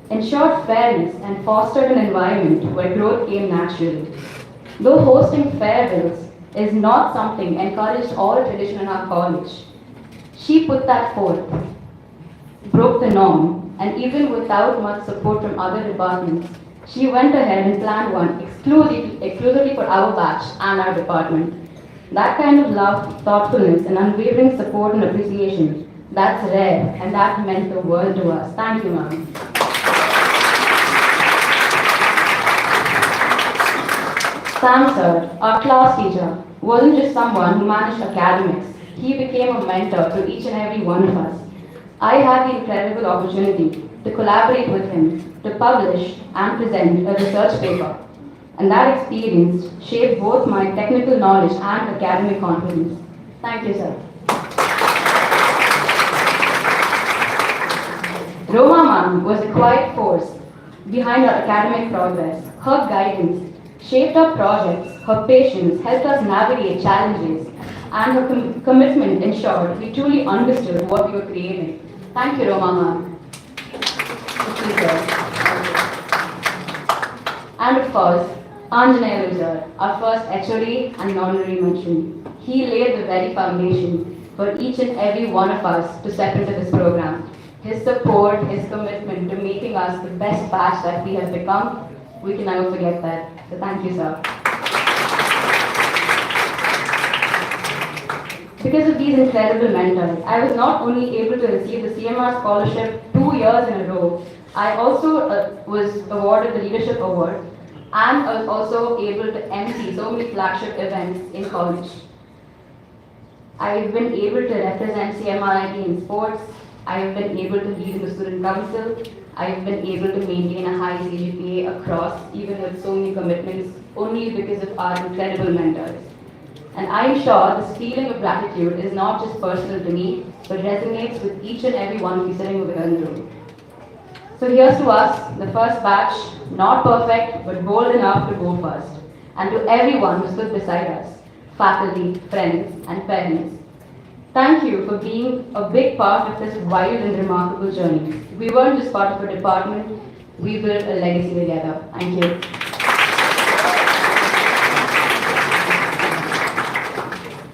ensured fairness, and fostered an environment where growth came naturally. Though hosting farewells is not something encouraged or a tradition in our college, she put that forth, broke the norm, and even without much support from other departments, she went ahead and planned one exclusively for our batch and our department. That kind of love, thoughtfulness, and unwavering support and appreciation, that's rare, and that meant the world to us. Thank you, ma'am. Sam sir, our class teacher, wasn't just someone who managed academics. He became a mentor to each and every one of us. I had the incredible opportunity to collaborate with him to publish and present a research paper. And that experience shaped both my technical knowledge and academic confidence. Thank you, sir. Roma ma'am was a quiet force behind our academic progress. Her guidance shaped our projects, her patience helped us navigate challenges, and her commitment ensured we truly understood what we were creating. Thank you, Roma ma'am. And of course, Anjaneyulu sir, our first HOD and honorary mention. He laid the very foundation for each and every one of us to step into this program. His support, his commitment to making us the best batch that we have become, we can never forget that. So thank you, sir. Because of these incredible mentors, I was not only able to receive the CMR scholarship 2 years in a row, I also was awarded the Leadership Award and I was also able to MC so many flagship events in college. I've been able to represent CMRIT in sports, I've been able to lead in the student council, I've been able to maintain a high CGPA across, even with so many commitments, only because of our incredible mentors. And I'm sure this feeling of gratitude is not just personal to me, but resonates with each and every one of you sitting over here in the room. So here's to us, the first batch, not perfect, but bold enough to go first. And to everyone who stood beside us, faculty, friends, and parents, thank you for being a big part of this wild and remarkable journey. We weren't just part of a department, we built a legacy together. Thank you.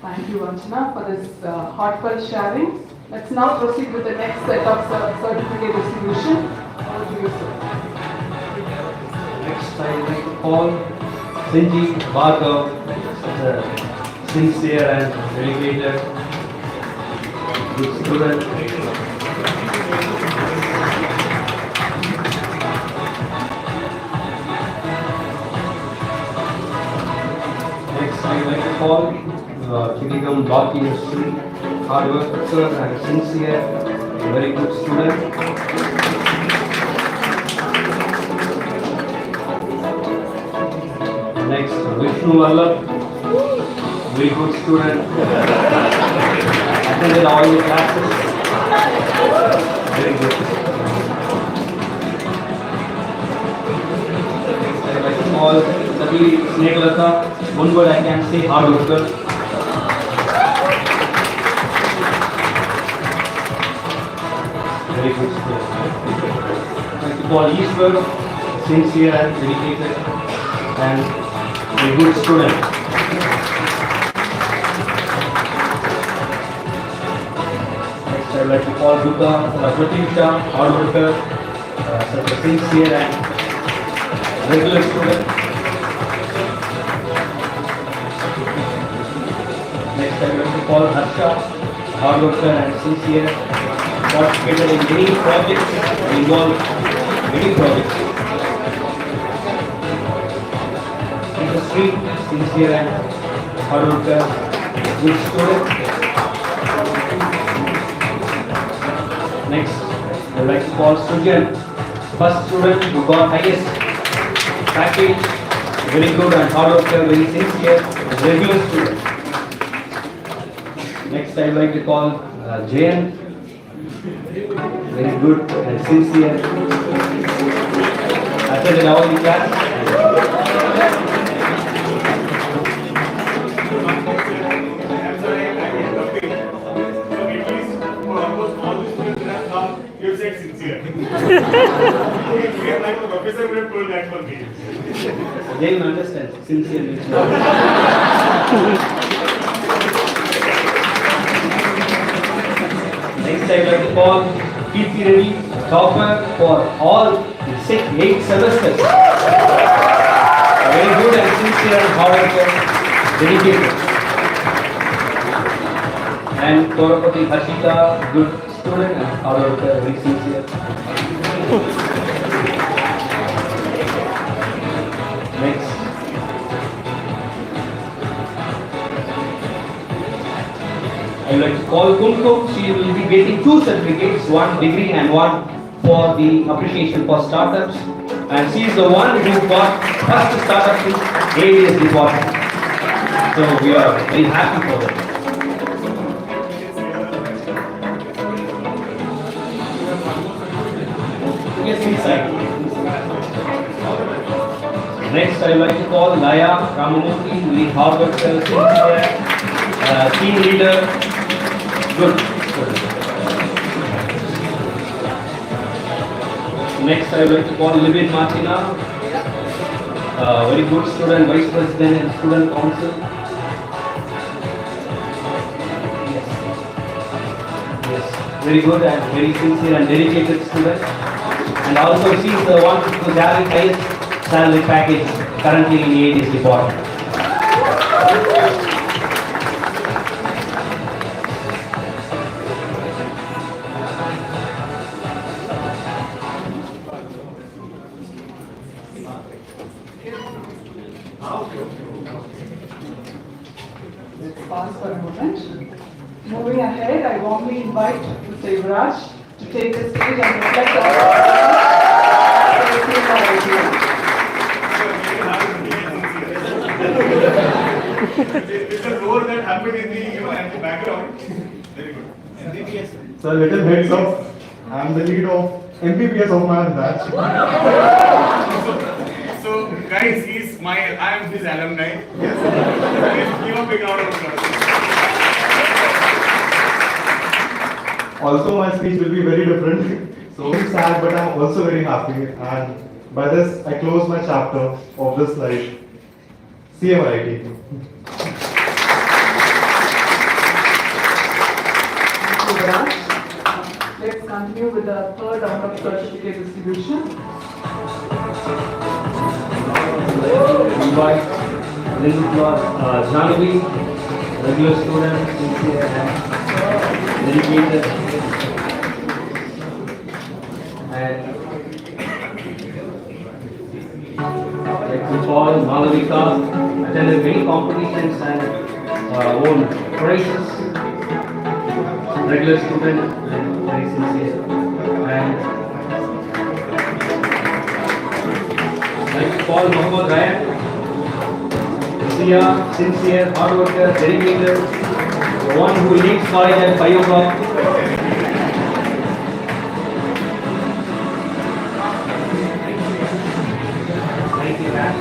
Thank you, Anjana, for this heartfelt sharing. Let's now proceed with the next set of certificate distribution. Over to you, sir. Next, I would like to call Sinji Bhargav, the sincere and dedicated good student. Next, I would like to call Kirigam Block University, hard worker and sincere, very good student. Next, Vishnu Vallabh, very good student. Attended all the classes. Very good. Next, I like to call Sabi Snehalata. One word I can say, hard worker. Very good student. I like to call Eastward, sincere and dedicated, and a good student. Next, I would like to call Pratisha, hard worker, such a sincere and regular student. Next, I would like to call Harsha, hard worker and sincere, participated in many projects, involved many projects. Industry, sincere and hard worker, good student. Next, I would like to call Sujan, first student who got highest package, very good and hard worker, very sincere, regular student. Next, I would like to call Jayan, very good and sincere, attended all the classes. You said sincere. Like a professor would have told that for me. They will understand. Sincere means Next, I would like to call P.P. Reddy, topper for all 8 semesters. Very good and sincere and hard worker, dedicated. And Korapati Hashita, good student and hard worker, very sincere. Next, I would like to call Kumkum. She will be getting 2 certificates, 1 degree and 1 for the appreciation for startups. And she is the one who got first startup in AInDS department. So we are very happy for that. Yes, inside. Next, I would like to call Laya Ramamurthy, lead hard worker, team leader. Good. Next, I would like to call Libin Martina, very good student, vice president and student council. Yes, very good and very sincere and dedicated student. And also she is the one who is having highest salary package currently in AInDS department. Let's pause for a moment. Moving ahead, I warmly invite Mr. Yuvraj to take the stage and reflect on It's a role that happened in the, at the background. Very good. So a little heads up, I'm the lead of MPPS of my batch. So guys, I am his alumni. Yes. Give a big round of applause. Also my speech will be very different. So I'm sad but I'm also very happy, and by this I close my chapter of this life. CMRIT. Let's continue with the third round of certificate distribution. Invite Janavi, regular student, sincere and dedicated. And like to call Malavika, attended many competitions and won prizes. Regular student and very sincere. And like to call Mohammad Ryan, sincere, hard worker, dedicated, the one who leaves college at 5 o'clock. Thank you, man.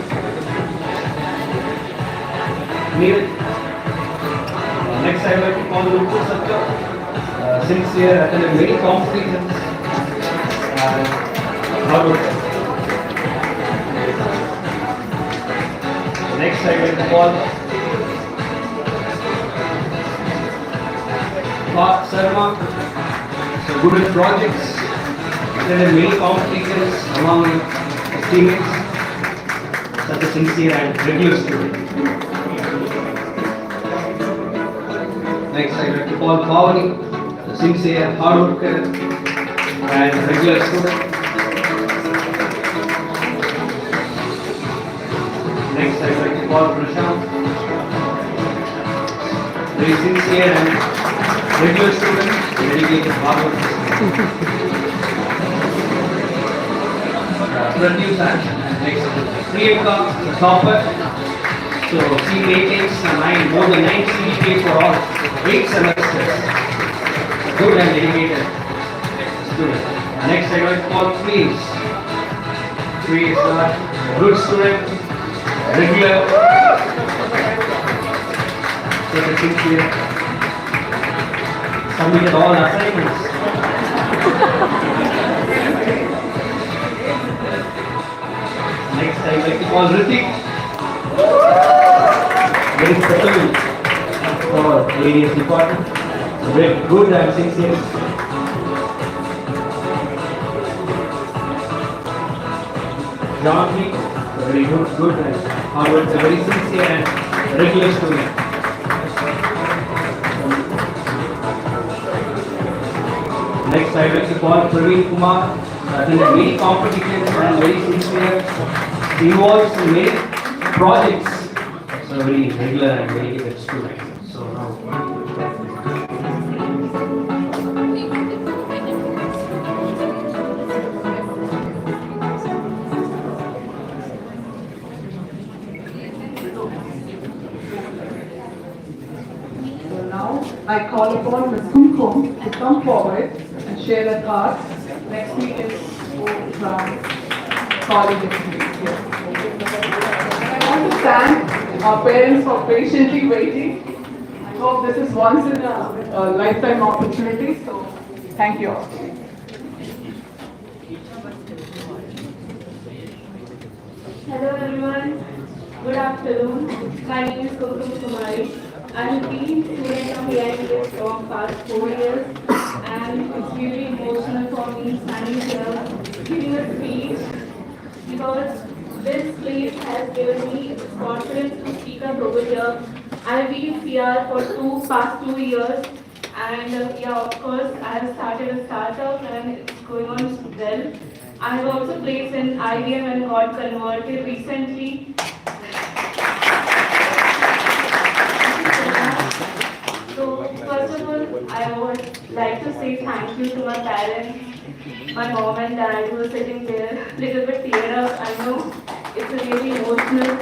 Next, I would like to call Lupur Satya, sincere, attended many competitions, and hard worker. Next, I will call Parth Sharma, so good at projects, attended many competitions among his teammates, such a sincere and regular student. Next, I will call Pavani, the sincere, hard worker, and regular student. Next, I would like to call Prashant, very sincere and regular student, dedicated hard work. Pratyush and next, Priyanka, the topper. So she maintains more than 9 CGPA for all 8 semesters. Good and dedicated student. Next, I would like to call Please. Please, a good student. Regular, sincere, submitted all assignments. Next, I would like to call Ritik, very special for AInDS department, very good and sincere. John, very good and hard work, very sincere and regular student. Next, I would like to call Praveen Kumar, attended many competitions and very sincere, involved in many projects. So very regular and dedicated student. So now. I call upon Ms. Kumkum to come forward and share her thoughts. Next week is from college experience. I want to thank our parents for patiently waiting. I hope this is once in a lifetime opportunity, so thank you all. Hello everyone, good afternoon. My name is Kumari. I have been student of AInDS for past 4 years, and it's really emotional for me standing here giving a speech because this place has given me confidence to speak up over here. I've been here for past 2 years, and yeah, of course, I have started a startup and it's going on well. I have also placed in IBM and got converted recently. So first of all, I would like to say thank you to my parents, my mom and dad who are sitting there, little bit teared up. I know it's a really emotional.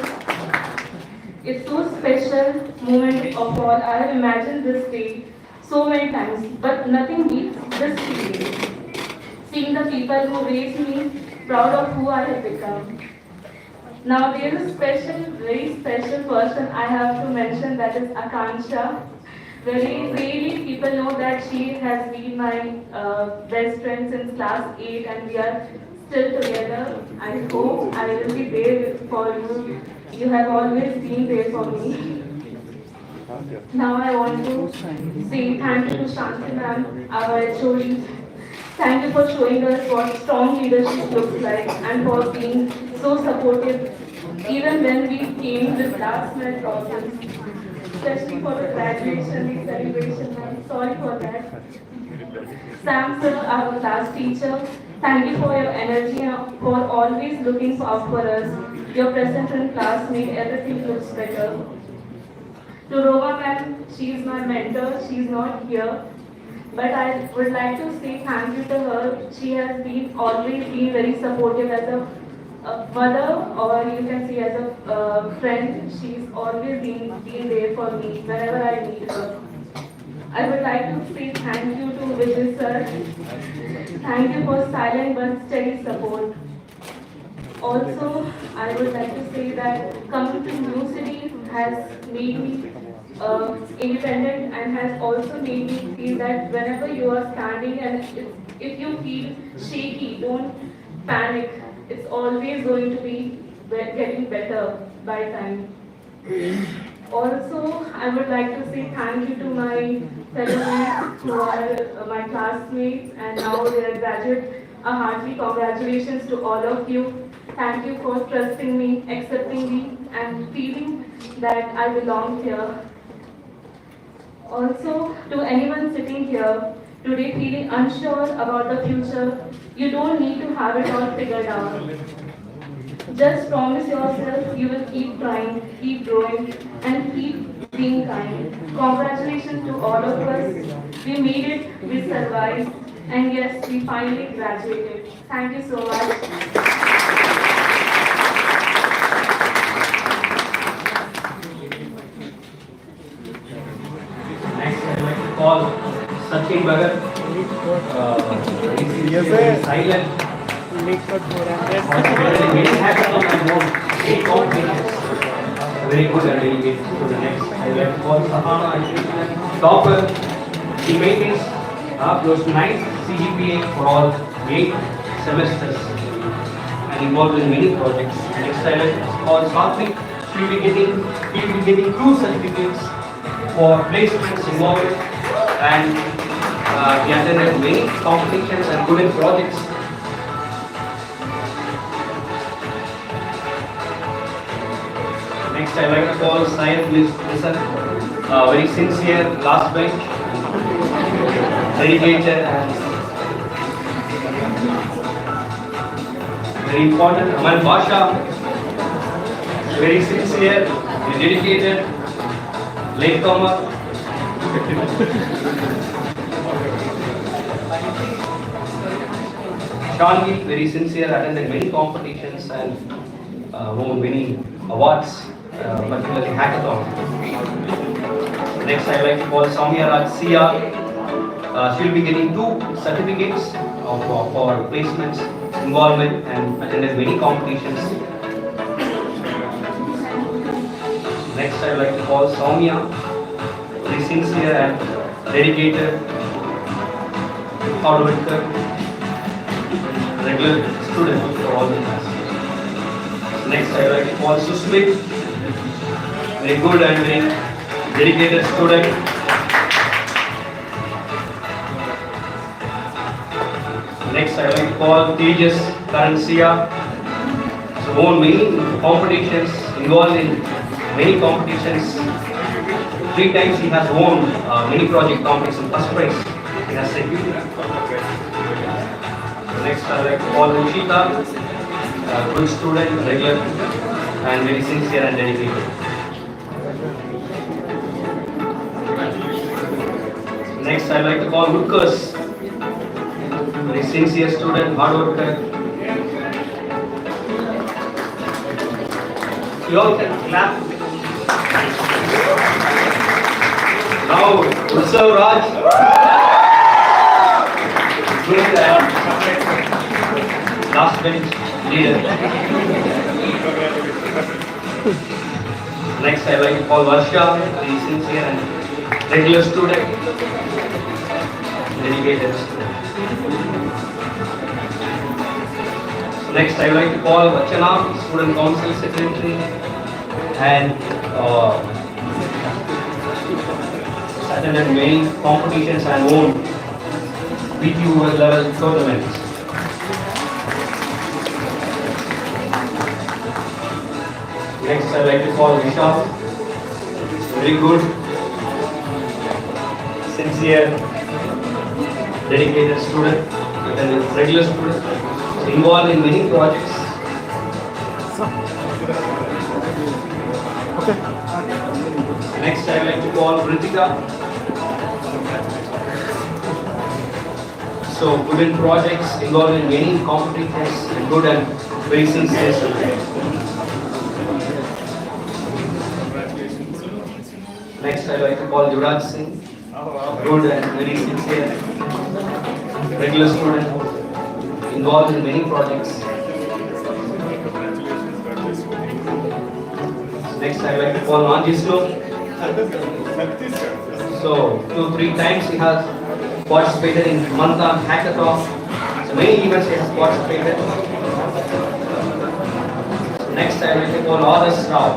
It's so special moment of all. I have imagined this day so many times, but nothing beats this feeling. Seeing the people who raised me, proud of who I have become. Now there is a very special person I have to mention, that is Akansha. Very rarely people know that she has been my best friend since class 8 and we are still together. I hope I will be there for you. You have always been there for me. Now I want to say thank you to Shanti ma'am, our HOD. Thank you for showing us what strong leadership looks like and for being so supportive even when we came with last minute problems. Especially for the graduation celebration. I'm sorry for that. Sam sir, our class teacher, thank you for your energy and for always looking out for us. Your presence in class made everything look better. To Roma ma'am, she is my mentor. She is not here. But I would like to say thank you to her. She has always been very supportive as a mother, or you can say as a friend. She's always been there for me whenever I need her. I would like to say thank you to Vijay sir. Thank you for silent but steady support. Also, I would like to say that coming to New City has made me independent and has also made me feel that whenever you are standing and if you feel shaky, don't panic. It's always going to be getting better by time. Also, I would like to say thank you to my fellow mates who are my classmates and now they are graduates. A hearty congratulations to all of you. Thank you for trusting me, accepting me, and feeling that I belong here. Also, to anyone sitting here today feeling unsure about the future, you don't need to have it all figured out. Just promise yourself you will keep trying, keep growing, and keep being kind. Congratulations to all of us. We made it, we survived, and yes, we finally graduated. Thank you so much. Call Sachin Bhagat, very silent, very happy on my own, very confident, very good at doing it. To the next, I like to call Sahana, topper. She maintains close to 9 CGPA for all 8 semesters and involved in many projects. Next, I like to call Satvik. She will be getting 2 certificates for placements involved. And we attended many competitions and good in projects. Next, I like to call Syed Listen, very sincere, last bench, dedicated, and very important. Aman Basha, very sincere, dedicated, latecomer. Shangi, very sincere, attended many competitions and won many awards, particularly hackathon. Next, I like to call Soumya Rajsiya. She will be getting 2 certificates for placements, involvement, and attended many competitions. Next, I would like to call Soumya, very sincere and dedicated, hard worker, regular student for all the classes. Next, I would like to call Susmit, very good and very dedicated student. Next, I would like to call Tejas Karansia. So, won many competitions, involved in many competitions. 3 times he has won many project competitions, first prize he has secured. Next, I would like to call Ruchita, good student, regular and very sincere and dedicated. Next, I would like to call Lucas, very sincere student, hard worker. You all can clap. Now, Utsav Raj. Good and last bench leader. Next, I like to call Varsha, very sincere and regular student, dedicated student. Next, I would like to call Vachana, student council secretary, and attended many competitions and won PQ level tournaments. Next, I would like to call Vishal, very good, sincere, dedicated student, and regular student, involved in many projects. Next, I would like to call Ritika. So, good in projects, involved in many competitions, and good and very sincere student. Next, I would like to call Yuvraj Singh. Good and very sincere, regular student, involved in many projects. Next, I would like to call Manjislo. So, 2-3 times he has participated in Manthan Hackathon. So, many events he has participated. Next, I would like to call Adas Rao.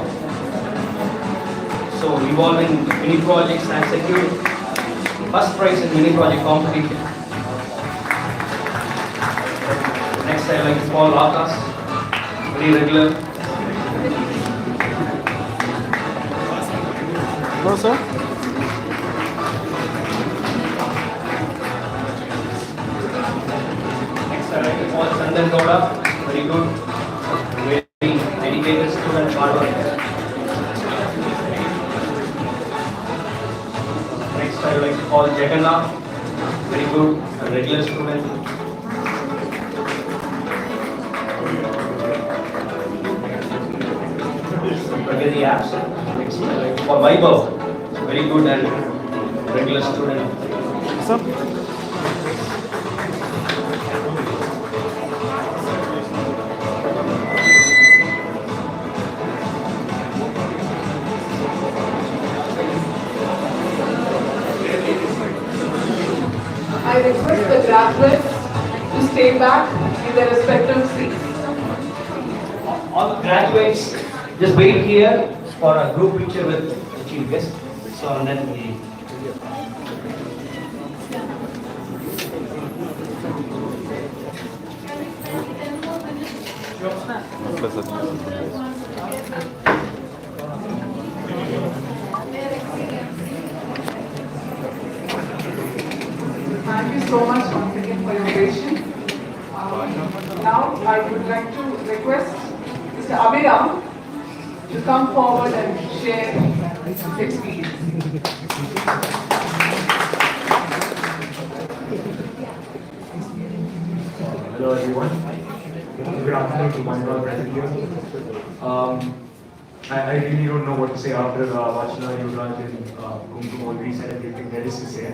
So, involved in many projects and secured first prize in mini project competition. Next, I would like to call Akash, very regular. No, sir. Next, I would like to call Chandan Gowda, very good, very dedicated student, hard worker. Next, I would like to call Jagannath, very good, a regular student. Very absent. Next, I would like to call Vaibhav, very good and regular student. Sir. I request the graduates to stay back in their respective seats. All the graduates, just wait here for a group picture with the chief guest. So, and then we. Thank you so much once again for your patience. Now I would like to request Mr. Abhiram to come forward and share his experience. Hello everyone. Good afternoon to my present here. I really don't know what to say after Vachana, Yuvraj, and Kumkum already said everything there is to say.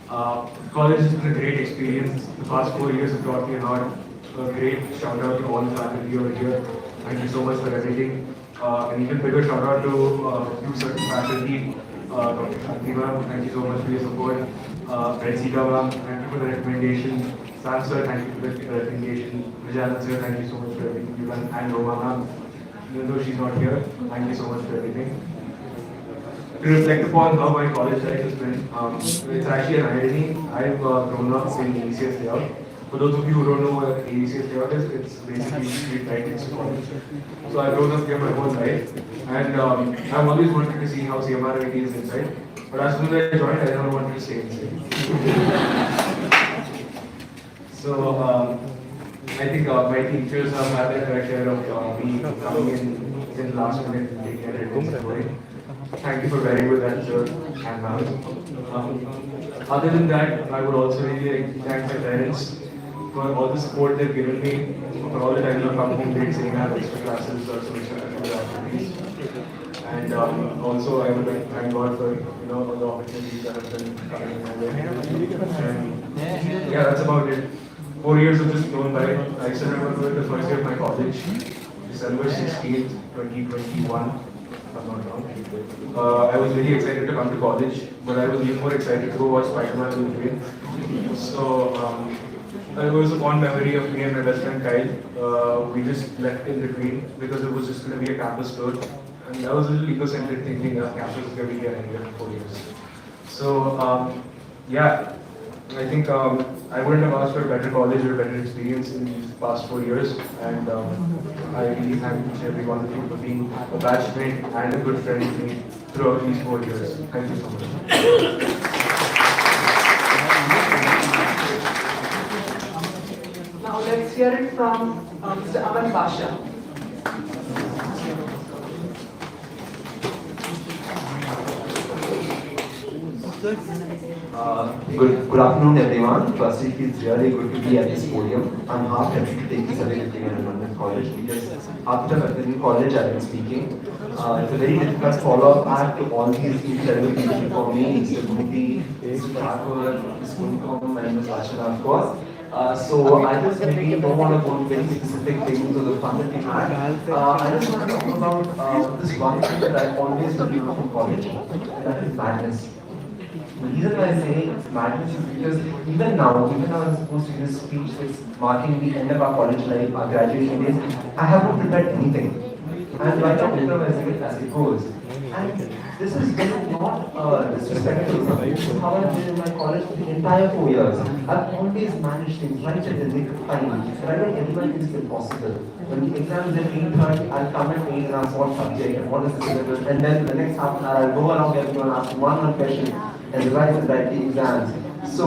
College has been a great experience. The past 4 years have taught me a lot. A great shout out to all the faculty over here. Thank you so much for everything. An even bigger shout out to you certain faculty. Dr. Shanti ma'am, thank you so much for your support. Rensika ma'am, thank you for the recommendation. Sam sir, thank you for the recommendation. Vijayan sir, thank you so much for everything you've done. And Roma ma'am, even though she's not here, thank you so much for everything. To reflect upon how my college life has been, it's actually an irony. I've grown up in ACS layout. For those of you who don't know what ACS layout is, it's basically street right next to college. So I've grown up here my whole life, and I've always wanted to see how CMRIT is inside. But as soon as I joined, I never wanted to stay inside. So I think my teachers have had their fair share of me coming in last minute and taking attendance away. Thank you for bearing with that, sir and ma'am. Other than that, I would also really like to thank my parents for all the support they've given me, for all the time I've come home late saying I have extra classes or some extra activities. And also I would like to thank God for all the opportunities that have been coming my way. And yeah, that's about it. 4 years have just flown by. I still remember the first day of my college, December 16th, 2021. If I'm not wrong. I was really excited to come to college, but I was even more excited to go watch Spider-Man in the train. So it was a fond memory of me and my best friend Kyle. We just left in between because it was just going to be a campus tour. And I was a little ego-centric thinking that campus is going to be here anyway for 4 years. So yeah, I think I wouldn't have asked for a better college or a better experience in these past 4 years. And I really thank each and every one of you for being a batchmate and a good friend with me throughout these 4 years. Thank you so much. Now let's hear it from Mr. Aman Basha. Good afternoon, everyone. Firstly, it feels really good to be at this podium. I'm half happy to take this away with me in London College because after attending college, I've been speaking. It's a very difficult follow-up act to all these incredible people for me. Mr. Guti, Mr. Thakur, Ms. Kunkum, and Ms. Vachana, of course. So I just maybe don't want to go into very specific things of the fun that we had. I just want to talk about this one thing that I've always believed from college, and that is madness. The reason why I say it's madness is because even now I'm supposed to give a speech that's marking the end of our college life, our graduation days, I have not prepared anything. And right now, improvise it as it goes. And this is not disrespectful. This is how I've been in my college for the entire 4 years. I've always managed things right at the nick of time. And I don't anyone thinks it's impossible. When the exam is at 8:30, I'll come at 8 and ask what subject and what is the syllabus. And then the next half an hour, I'll go around everyone and ask one question and revise and write the exams. So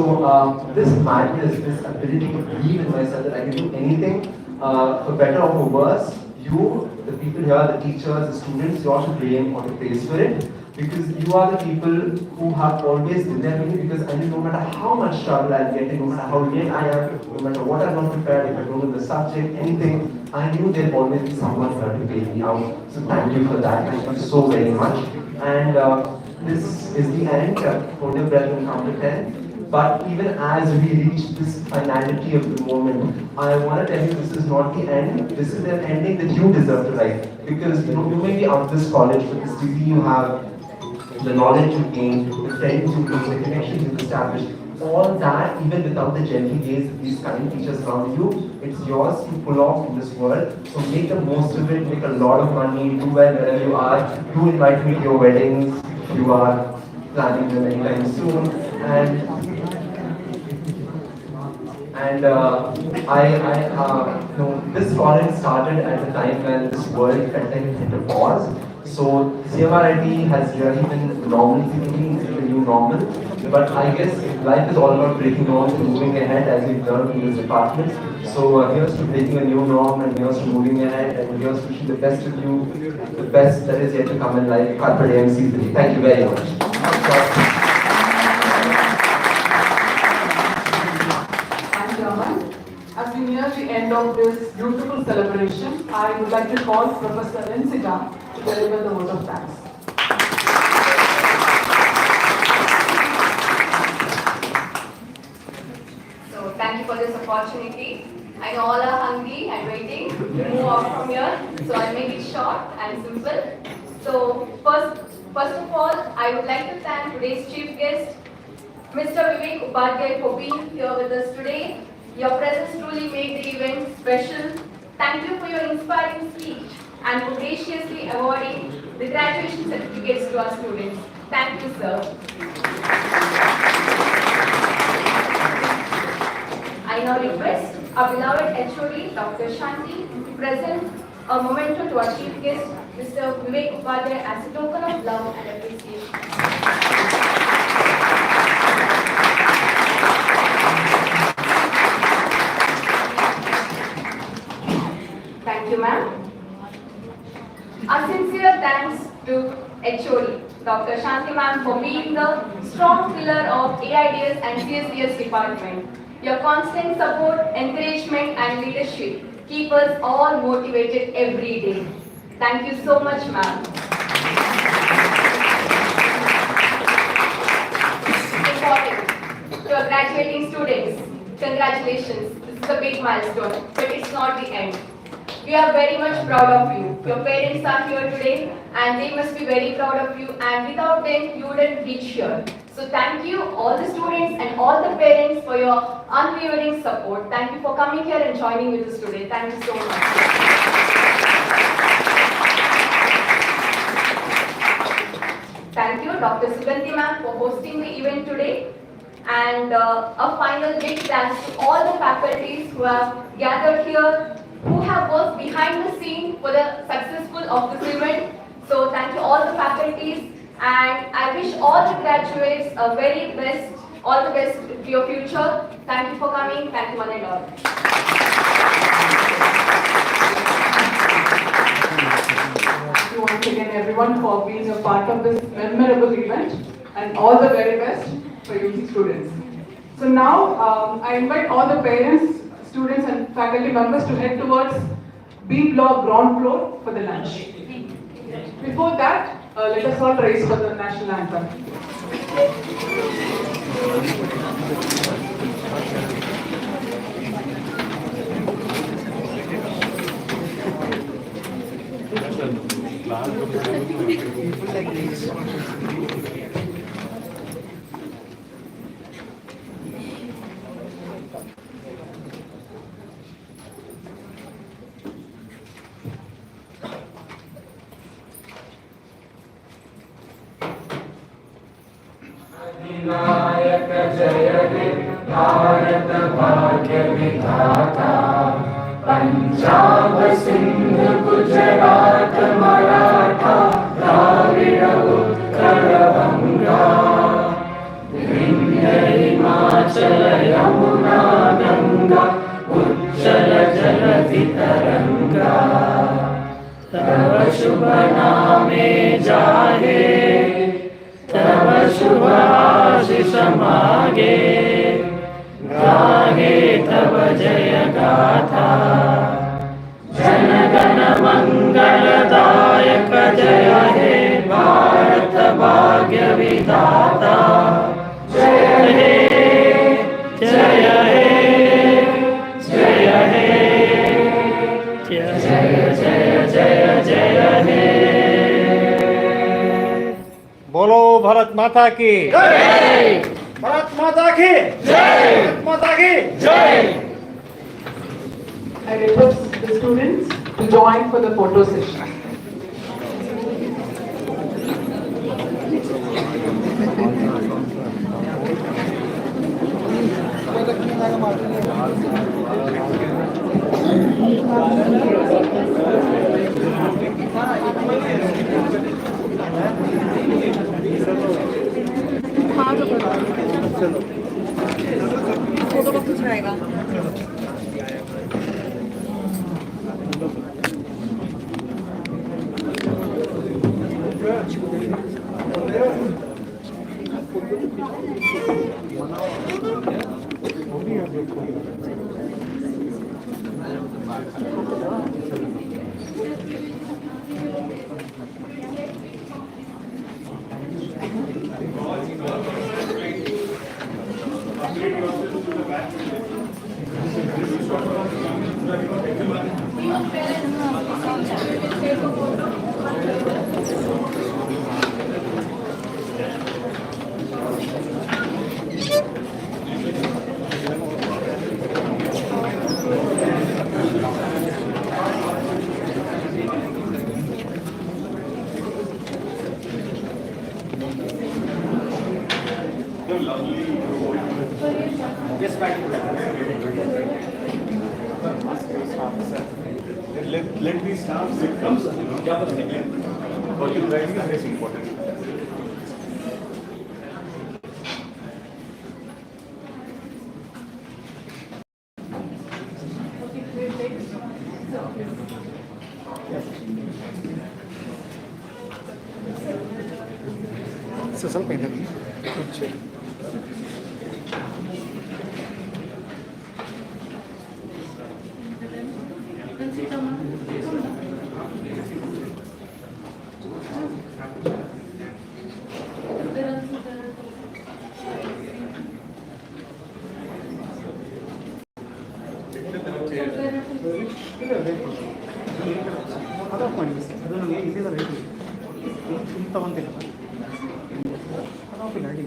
this madness, this ability to believe in myself that I can do anything, for better or for worse, you, the people here, the teachers, the students, you ought to blame or to praise for it. Because you are the people who have always been there with me, because I know no matter how much trouble I'll get in, no matter how late I am, no matter what I'm not prepared, if I don't know the subject, anything, I knew there'll always be someone here to bail me out. So thank you for that. Thank you so very much. And this is the end. Hold your breath and count to 10. But even as we reach this finality of the moment, I want to tell you this is not the end. This is an ending that you deserve to write. Because you may be out of this college, but this degree you have, the knowledge you gained, the friends you made, the connections you've established, all that, even without the gentle gaze of these kind teachers around you, it's yours to pull off in this world. So make the most of it, make a lot of money, do well wherever you are, do invite me to your weddings if you are planning them anytime soon. This college started at a time when this world felt like it hit a pause. So CMRIT has really been normalcy to me, it's the new normal. But I guess life is all about breaking norms and moving ahead as we've learned in this department. So here's to breaking a new norm, and here's to moving ahead, and here's to wishing the best of you, the best that is yet to come in life. Carpe diem, C3. Thank you very much. Thank you, Aman. As we near the end of this beautiful celebration, I would like to call Professor Rensika to deliver the vote of thanks. So thank you for this opportunity. I know all are hungry and waiting to move out from here, so I'll make it short and simple. So first of all, I would like to thank today's chief guest, Mr. Vivek Upadhyay, for being here with us today. Your presence truly made the event special. Thank you for your inspiring speech and for graciously awarding the graduation certificates to our students. Thank you, sir. I now request our beloved HOD, Dr. Shanti, to present a memento to our chief guest, Mr. Vivek Upadhyay, as a token of love and appreciation. Thank you, ma'am. Our sincere thanks to HOD, Dr. Shanti ma'am, for being the strong pillar of AInDS and CSDS department. Your constant support, encouragement and leadership keep us all motivated every day. Thank you so much, ma'am. Important. To our graduating students, congratulations. This is a big milestone, but it's not the end. We are very much proud of you. Your parents are here today and they must be very proud of you, and without them you wouldn't reach here. So thank you all the students and all the parents for your unwavering support. Thank you for coming here and joining with us today. Thank you so much. Thank you Dr. Sugandhi ma'am for hosting the event today. And a final big thanks to all the faculties who have gathered here, who have worked behind the scene for the successful of this event. So thank you all the faculties, and I wish all the graduates a very best, all the best to your future. Thank you for coming. Thank you one and all. Thank you once again everyone for being a part of this memorable event, and all the very best for you students. So now I invite all the parents, students and faculty members to head towards B block ground floor for the lunch. Before that, let us all rise for the national anthem. नायक जय हे भारत भाग्य विधाता पंजाब सिंध गुजरात मराठा द्राविड़ उत्कल बंगा विंध्य हिमाचल यमुना गंगा उज्जल जलधि तरंगा तव शुभ नामे जाहे तव शुभ आशीष मागे गाहे तव जय गाथा जन गण मंगलदायक जय हे भारत भाग्य विधाता जय हे जय हे जय हे जय जय जय जय हे। बोलो भारत माता की जय, भारत माता की जय, भारत माता की जय। I request the students to join for the photo session. lovely. Yes, Let me start with comes, volume writing is very important. ಸ್ವಲ್ಪ ಇದೆ ಅದಾಪ್ ಮಾಡಿ ಅದು ನನಗೆ ಇಲ್ಲಿಲ್ಲ ರೇಟ್ ಇಲ್ಲಿ ತಗೊಂತಿಲ್ಲ ಅದಾಪಿಲ್ಲ ಅಡಿ